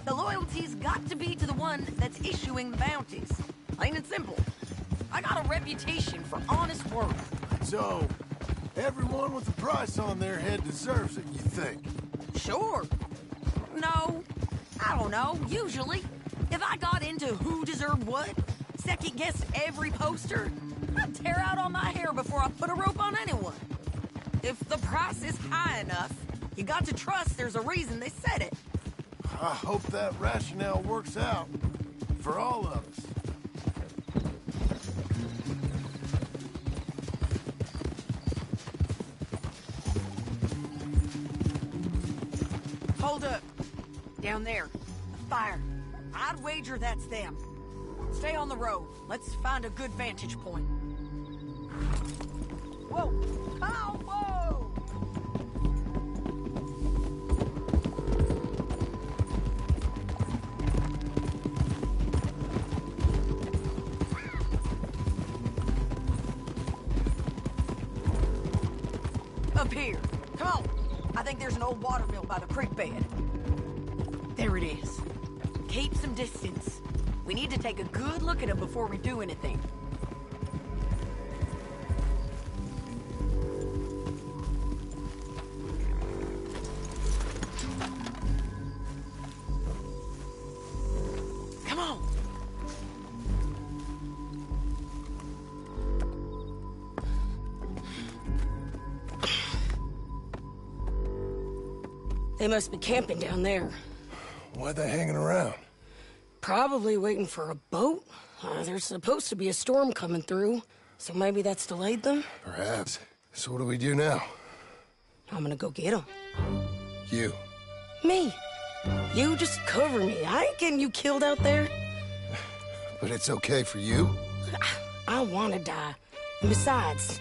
the loyalty's got to be to the one that's issuing the bounties. Plain and simple. I got a reputation for honest work. So, everyone with a price on their head deserves it, you think? Sure. No, I don't know, usually. If I got into who deserved what, second-guessed every poster, I'd tear out all my hair before I put a rope on anyone. If the price is high enough, you got to trust there's a reason they said it. I hope that rationale works out for all of us. Hold up. Down there. A fire. I'd wager that's them. Stay on the road. Let's find a good vantage point. Whoa! Oh, whoa! Up here. Come on. I think there's an old water mill by the creek bed. There it is. Keep some distance. We need to take a good look at it before we do anything. Come on. They must be camping down there. Why are they hanging around? Probably waiting for a boat. There's supposed to be a storm coming through, so maybe that's delayed them? Perhaps. So what do we do now? I'm gonna go get them. You. Me. You just cover me. I ain't getting you killed out there. But it's okay for you? I want to die. And besides,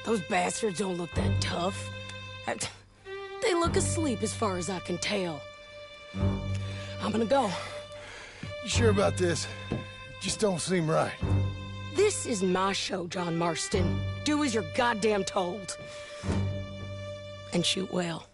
those bastards don't look that tough. They look asleep as far as I can tell. I'm gonna go. You sure about this? Just don't seem right. This is my show, John Marston. Do as you're goddamn told. And shoot well.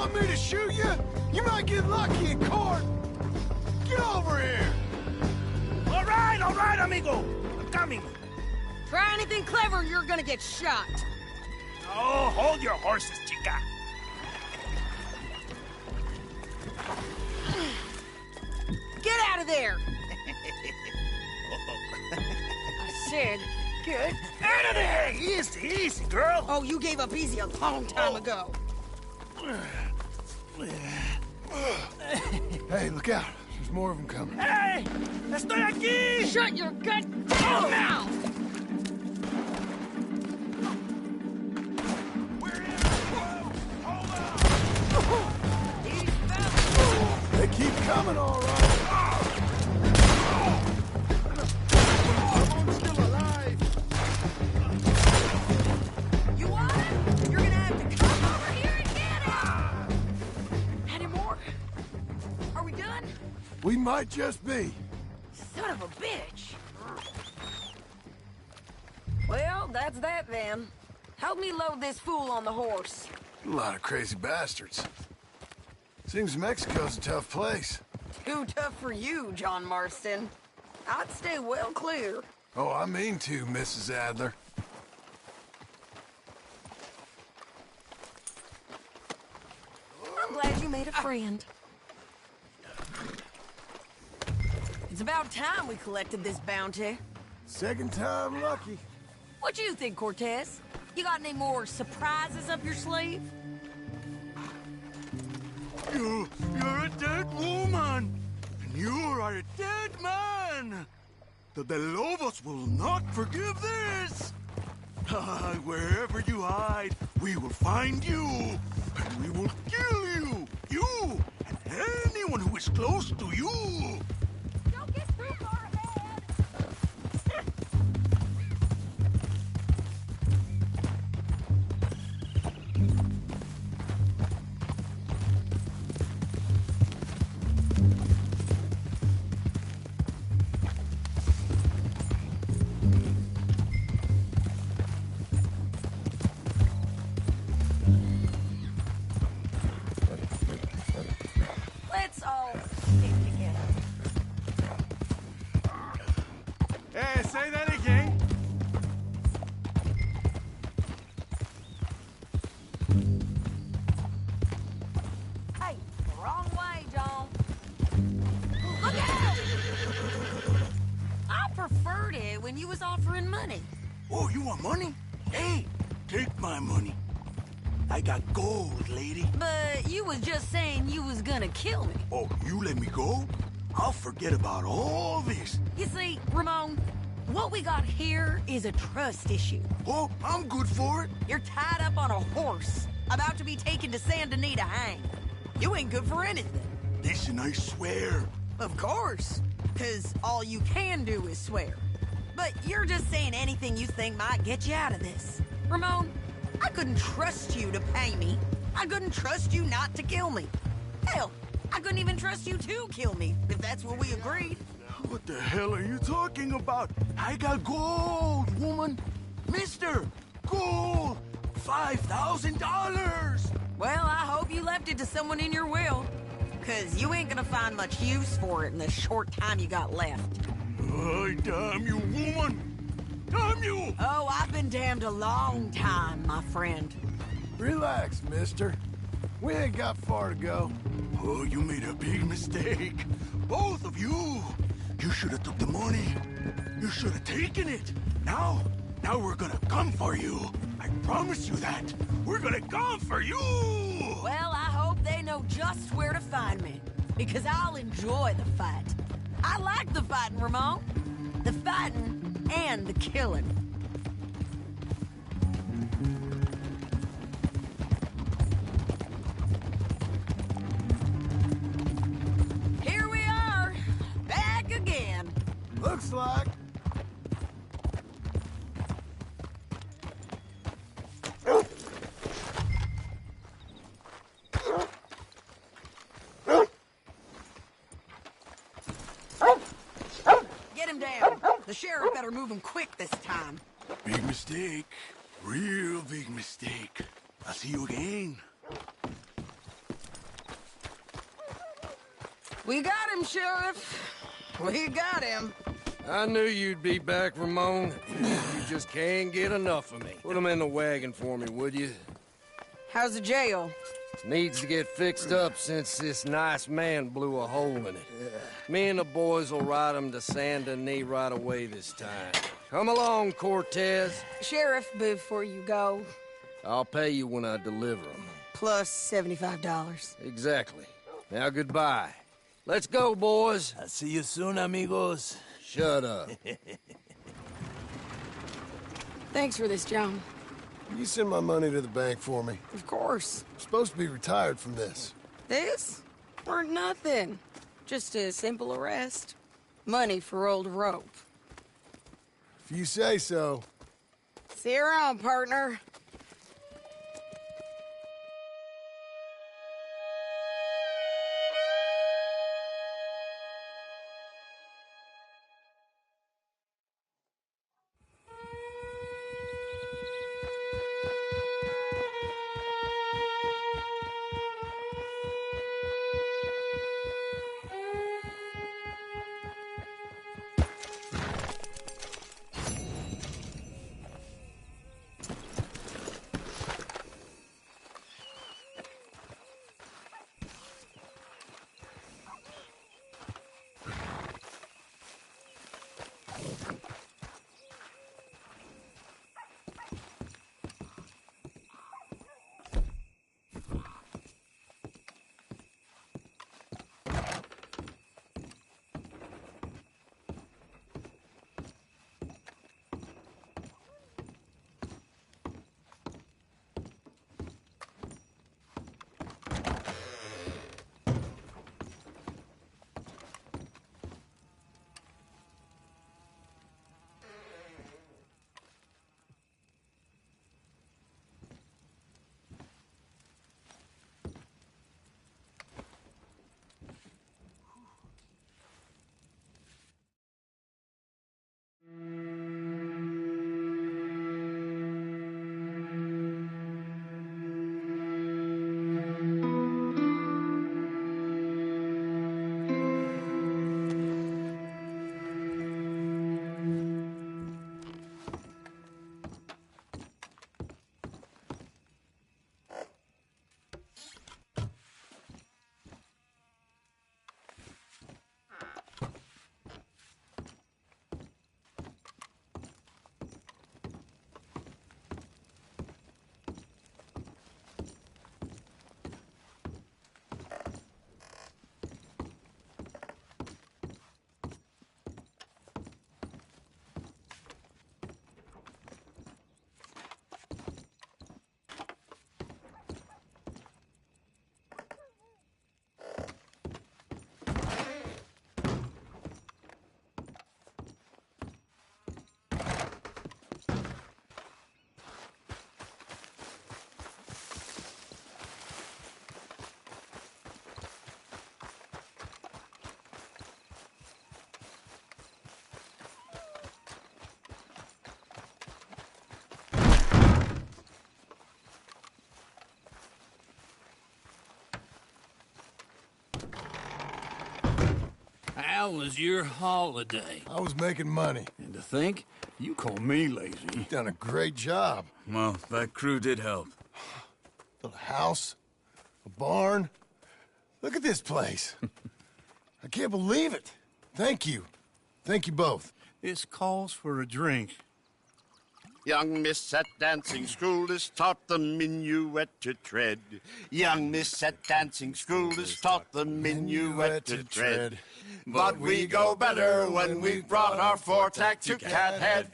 want me to shoot you? You might get lucky in court. Get over here. All right, amigo. I'm coming. Try anything clever, you're gonna get shot. Oh, hold your horses, chica. Get out of there! I said, get Out of there! Easy, easy, girl. Oh, you gave up easy a long time ago. Hey, look out. There's more of them coming. Hey! Estoy aquí! Shut your goddamn mouth! They keep coming, all right. I'm still alive. You want it? You're gonna have to come over here and get it! Any more? Are we done? We might just be. Son of a bitch! Well, that's that then. Help me load this fool on the horse. A lot of crazy bastards. Seems Mexico's a tough place. Too tough for you, John Marston. I'd stay well clear. Oh, I mean to, Mrs. Adler. I'm glad you made a friend. It's about time we collected this bounty. Second time lucky. What you think, Cortez? You got any more surprises up your sleeve? You're a dead woman, and you are a dead man. The De Lobos will not forgive this. Wherever you hide, we will find you, and we will kill you. You and anyone who is close to you. Don't get too far ahead. Let's all stick together. Hey, say that again. Hey, wrong way, John. Look out! I preferred it when you was offering money. Oh, you want money? Hey, take my money. I got gold, lady. But you was just saying you was gonna kill me. Oh, you let me go? I'll forget about all this. You see, Ramon, what we got here is a trust issue. Oh, I'm good for it. You're tied up on a horse, about to be taken to San Denis to hang. You ain't good for anything. Listen, I swear. Of course, because all you can do is swear. But you're just saying anything you think might get you out of this. Ramon, I couldn't trust you to pay me. I couldn't trust you not to kill me. Hell, I couldn't even trust you to kill me, if that's what we agreed. What the hell are you talking about? I got gold, woman. Mister, gold. $5,000. Well, I hope you left it to someone in your will. Because you ain't gonna find much use for it in the short time you got left. Oh, damn you, woman. Damn you! Oh, I've been damned a long time, my friend. Relax, mister. We ain't got far to go. Oh, you made a big mistake. Both of you. You should have took the money. You should have taken it. Now we're gonna come for you. I promise you that. We're gonna come for you! Well, I hope they know just where to find me. Because I'll enjoy the fight. I like the fighting, Ramon. The fighting and the killing. Here we are, back again. Looks like. Get him down. The sheriff better move him quick this time. Big mistake. Real big mistake. I'll see you again. We got him, Sheriff. We got him. I knew you'd be back, Ramon. You just can't get enough of me. Put him in the wagon for me, would you? How's the jail? Needs to get fixed up since this nice man blew a hole in it. Me and the boys will ride him to Saint Denis right away this time. Come along, Cortez. Sheriff, before you go... I'll pay you when I deliver him. Plus $75. Exactly. Now, goodbye. Let's go, boys. I'll see you soon, amigos. Shut up. Thanks for this, John. You send my money to the bank for me. Of course. I'm supposed to be retired from this. This? Or nothing. Just a simple arrest. Money for old rope. If you say so. See you around, partner. How was your holiday? I was making money. And to think, you call me lazy. You've done a great job. Well, that crew did help. Built a house, a barn. Look at this place. I can't believe it. Thank you. Thank you both. This calls for a drink. Young miss at dancing school is taught the minuet to tread. Young miss at dancing school is taught the minuet to tread. But we go better when we've brought our four-tack to Cathead.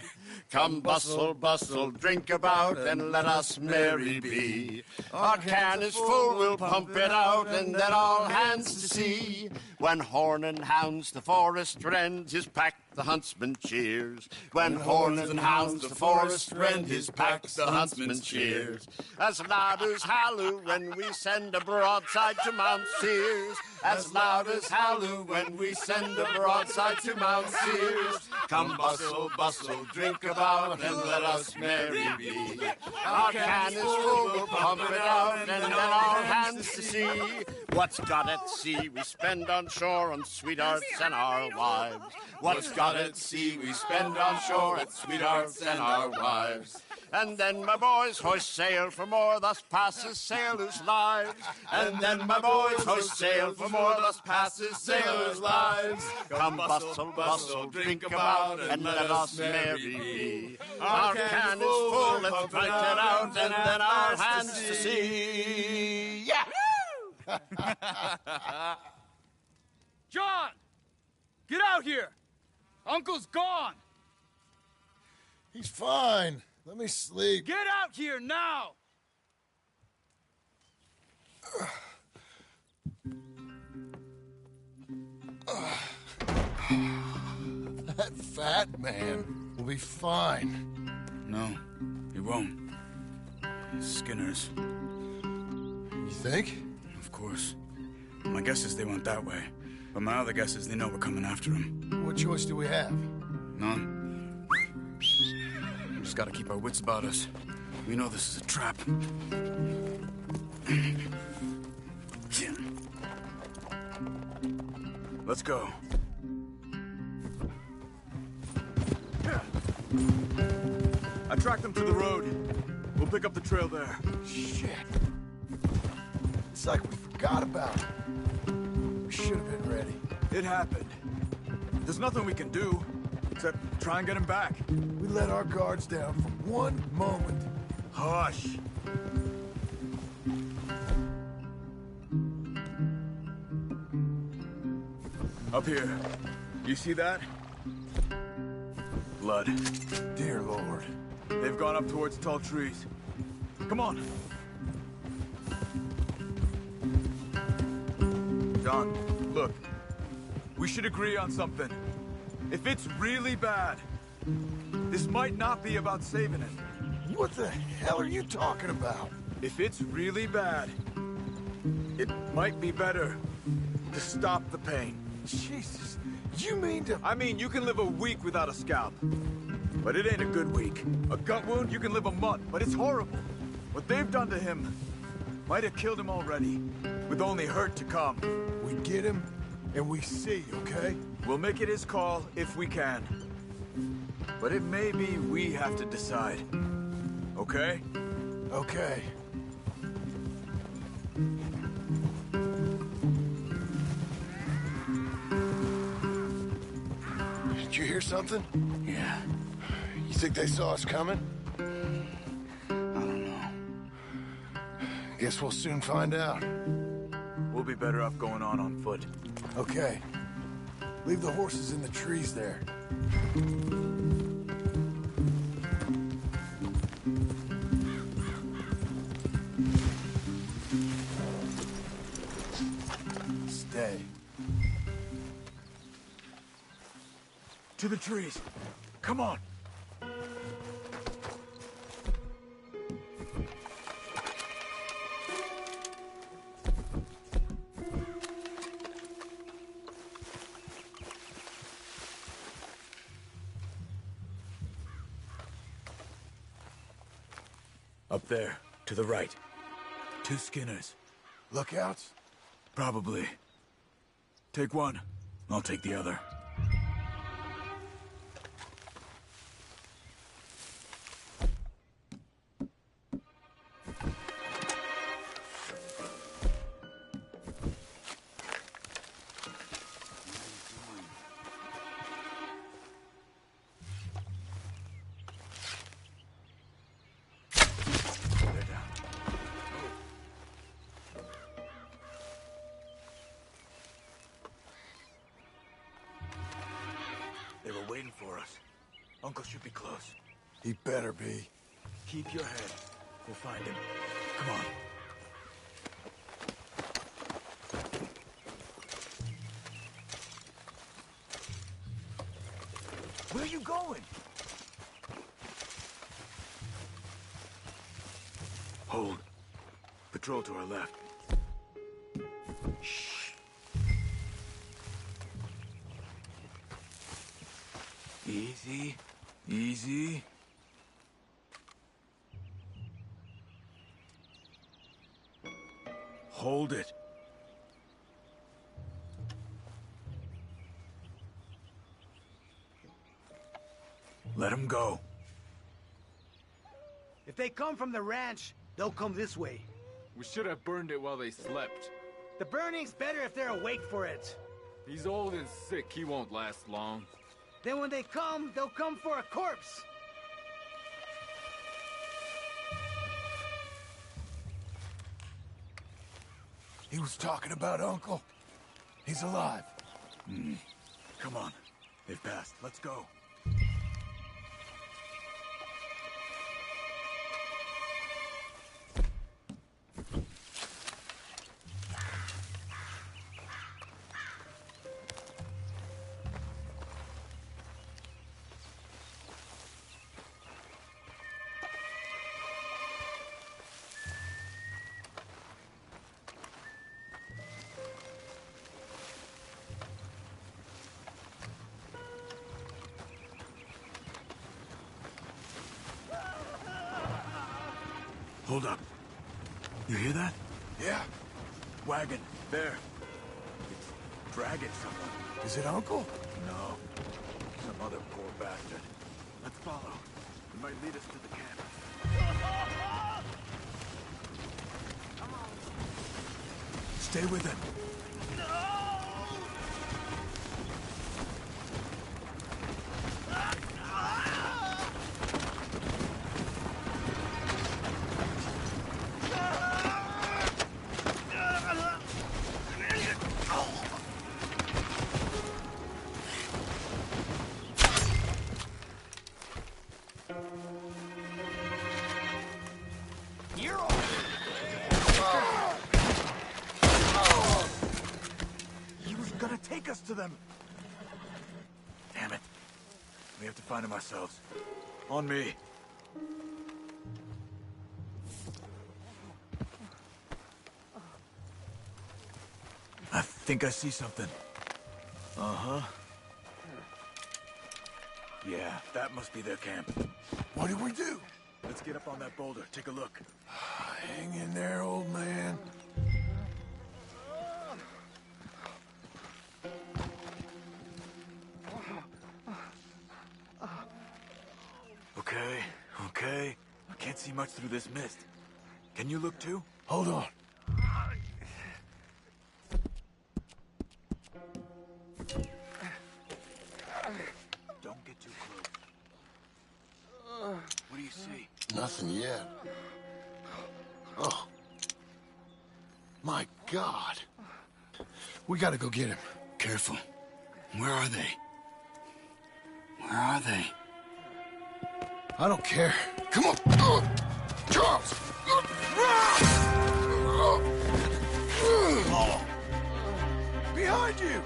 Come bustle, bustle, drink about, and let us merry be. Our can is full, we'll pump it out, and let all hands to see. When horn and hounds the forest rend, his pack the huntsman cheers. When horns and hounds the forest rend, his pack the huntsman cheers. As loud as halloo when we send a broadside to Mount Sears. As loud as halloo when we send a broadside to Mount Sears. Come bustle, bustle, drink about, and let us merry be. Our can is full, we'll pump it out, and let all hands to see. What's got at sea we spend on shore on sweethearts and our wives. What's got at sea we spend on shore at sweethearts and our wives. And then my boys hoist sail for more, thus passes sailors' lives. And then my boys hoist sail for more, thus passes sailors' lives. Come bustle, bustle, drink about, and let us merry be. Our can is full, let's drink it out, and then our hands to sea. Yeah! John! Get out here! Uncle's gone! He's fine. Let me sleep. Get out here now! That fat man will be fine. No, he won't. Skinner's. You think? Of course. My guess is they went that way. But my other guess is they know we're coming after him. What choice do we have? None. We just gotta keep our wits about us. We know this is a trap. Let's go. I tracked them to the road. We'll pick up the trail there. Shit. It's like we forgot about it. We should have been ready. It happened. There's nothing we can do, except try and get him back. We let our guards down for one moment. Hush. Up here. You see that? Blood. Dear Lord. They've gone up towards tall trees. Come on. John, look. We should agree on something. If it's really bad, this might not be about saving it. What the hell are you talking about? If it's really bad, it might be better to stop the pain. Jesus, you mean to... I mean, you can live a week without a scalp, but it ain't a good week. A gut wound, you can live a month, but it's horrible. What they've done to him might have killed him already, with only hurt to come. We get him, and we see, okay? We'll make it his call if we can. But it may be we have to decide. Okay? Okay. Did you hear something? Yeah. You think they saw us coming? I don't know. Guess we'll soon find out. We'll be better off going on foot. Okay. Leave the horses in the trees there. Stay. To the trees. Come on. Up there, to the right. 2 Skinners. Lookouts? Probably. Take one. I'll take the other. They were waiting for us. Uncle should be close. He better be. Keep your head. We'll find him. Come on. Where are you going? Hold. Patrol to our left. Shh. Easy. Easy. Hold it. Let them go. If they come from the ranch, they'll come this way. We should have burned it while they slept. The burning's better if they're awake for it. He's old and sick. He won't last long. Then when they come, they'll come for a corpse. He was talking about Uncle. He's alive. Come on. They've passed. Let's go. Hold up. You hear that? Yeah. Wagon. There. It's dragging someone. Is it Uncle? No. Some other poor bastard. Let's follow. It might lead us to the camp. Come on. Stay with him. To them. Damn it. We have to find them ourselves. On me. I think I see something. Uh-huh. Yeah, that must be their camp. What do we do? Let's get up on that boulder. Take a look. Hang in there, old man. Okay. I can't see much through this mist. Can you look too? Hold on. Don't get too close. What do you see? Nothing yet. Oh. My God. We gotta go get him. Careful. Where are they? Where are they? I don't care. Come on. Charles! Behind you!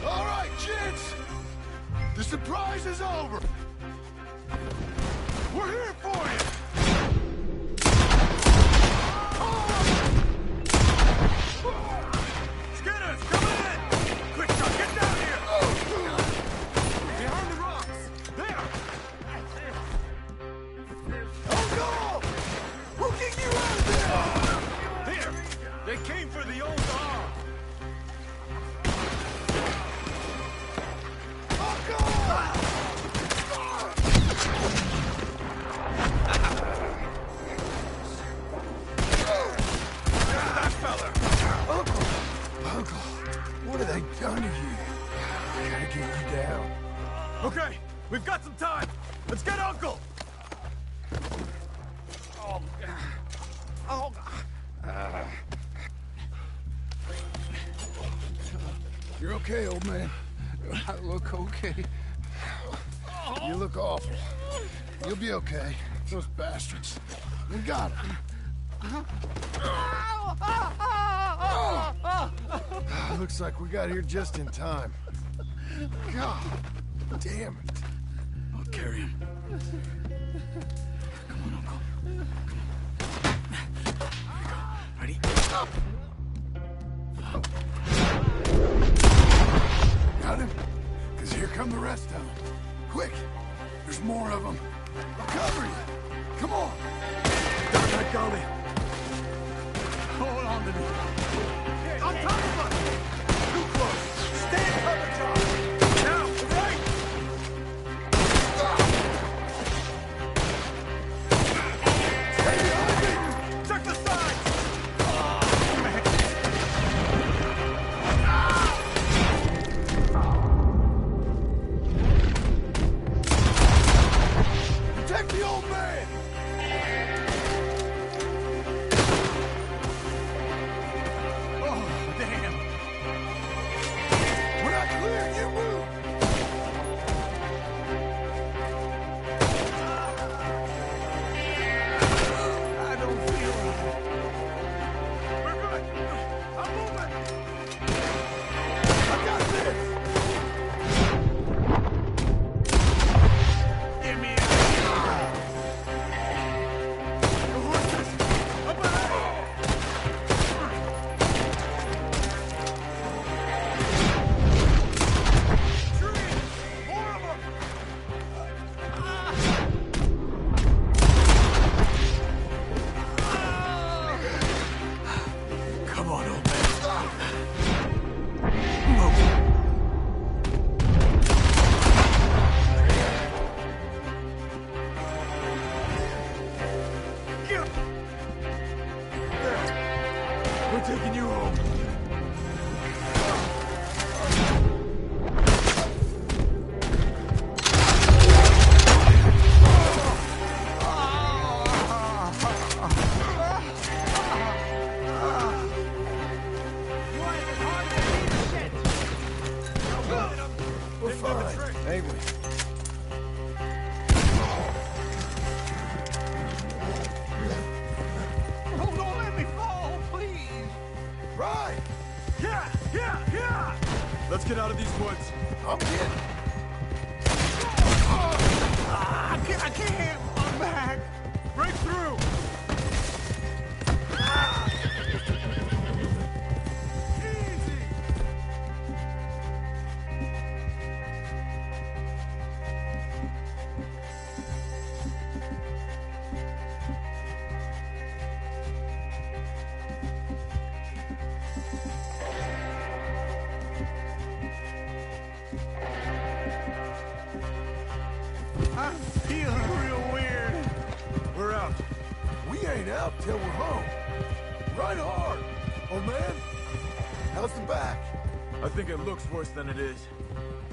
All right, kids! The surprise is over! We're here for you! Okay, we've got some time. Let's get Uncle. You're okay, old man. I look okay. You look awful. You'll be okay. Those bastards. We got him. Looks like we got here just in time. God damn it. I'll carry him. Come on, Uncle. Come on. Here we go. Ready? Up! Got him? Because here come the rest of them. Quick! There's more of them. I'll cover you. Come on. Down that gully. Hold on to me. On top of us! Too close! Stay in cover, John! Now, right! Stay behind me! Check the sides! Protect the old man! Oh, damn. When I clear, you move! I don't feel right. We're good. I'm moving. I got this. Give me a... The horses. Up ahead. Trees. More of them. Come on, old man. Get there. We're taking you home. We're fine, ain't we? Oh, don't let me fall, please. Right. Yeah. Let's get out of these woods. I'm in. I can't. I'm back. Break through. Easy. I'm feeling real weird. We're out. We ain't out till we're home. Ride hard, old man. How's the back? I think it looks worse than it is.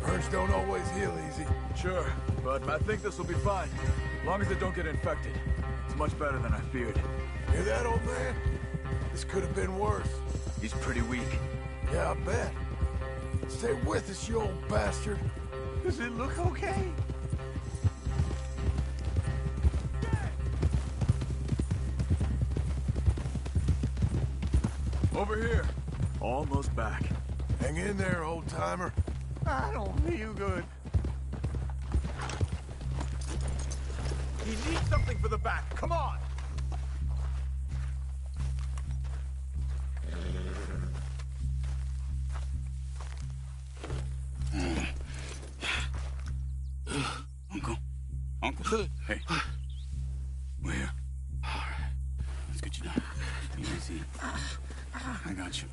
Burns don't always heal easy. Sure, but I think this will be fine. As long as it don't get infected. It's much better than I feared. Hear that, old man? This could have been worse. He's pretty weak. Yeah, I bet. Stay with us, you old bastard. Does it look okay? Over here. Almost back. Hang in there, old-timer. I don't feel good. He needs something for the back. Come on! Uncle. Hey. We're here. Let's get you down. Easy. I got you.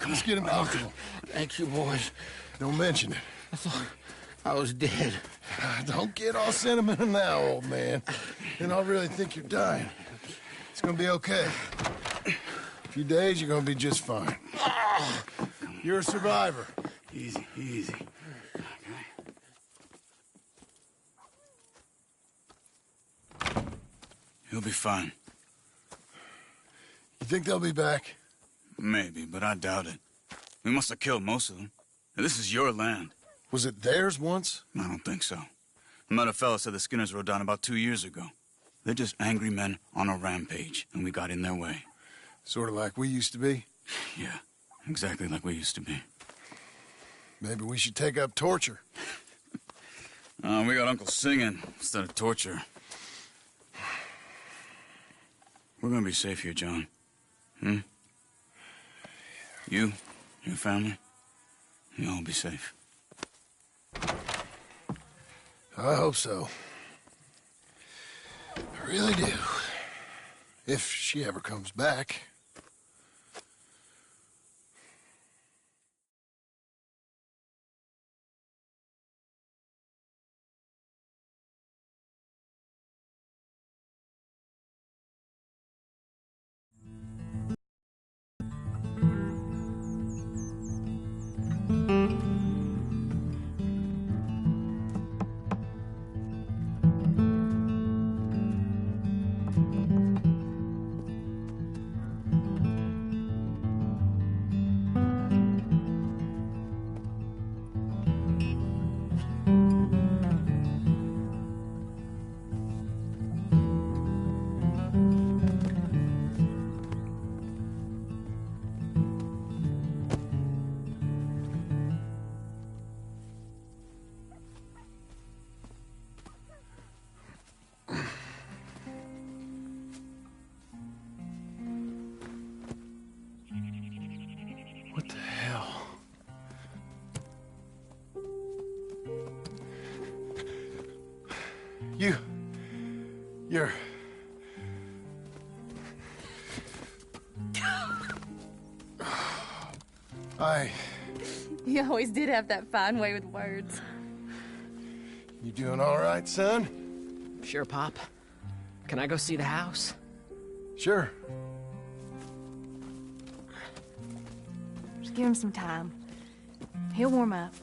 Let's get him comfortable. Thank you, boys. Don't mention it. I thought I was dead. Don't get all sentimental now, old man. Then I'll really think you're dying. It's gonna be okay. A few days, you're gonna be just fine. You're a survivor. Easy. He'll be fine. You think they'll be back? Maybe, but I doubt it. We must have killed most of them. And this is your land. Was it theirs once? I don't think so. I met a fella said the Skinners rode down about 2 years ago. They're just angry men on a rampage, and we got in their way. Sort of like we used to be? Yeah, exactly like we used to be. Maybe we should take up torture. We got Uncle singing instead of torture. We're gonna be safe here, John. You, your family, you'll all be safe. I hope so. I really do. If she ever comes back. What the hell? You're... You always did have that fine way with words. You doing all right, son? Sure, Pop. Can I go see the house? Sure. Just give him some time. He'll warm up.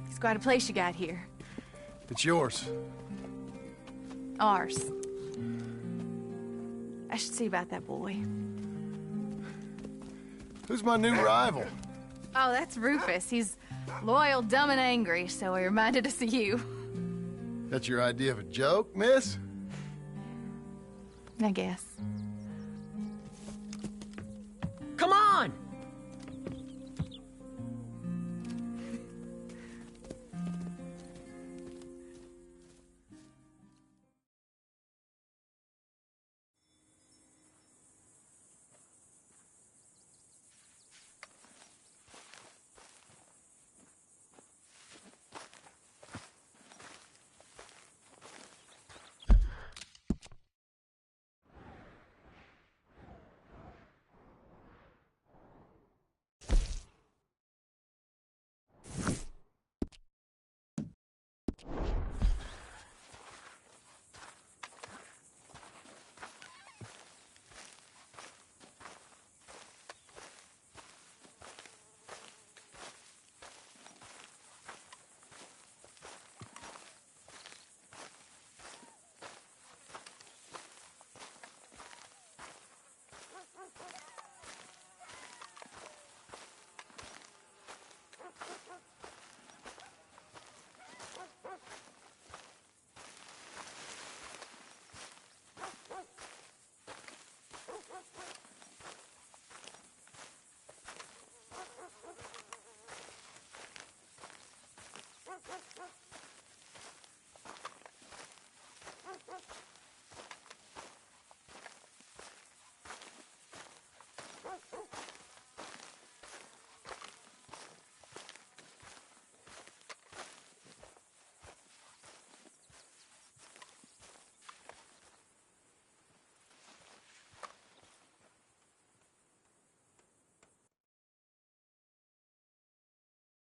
It's quite a place you got here. It's yours. Ours. I should see about that boy. Who's my new rival? Oh, that's Rufus. He's loyal, dumb, and angry, so he reminded us of you. That's your idea of a joke, miss? I guess.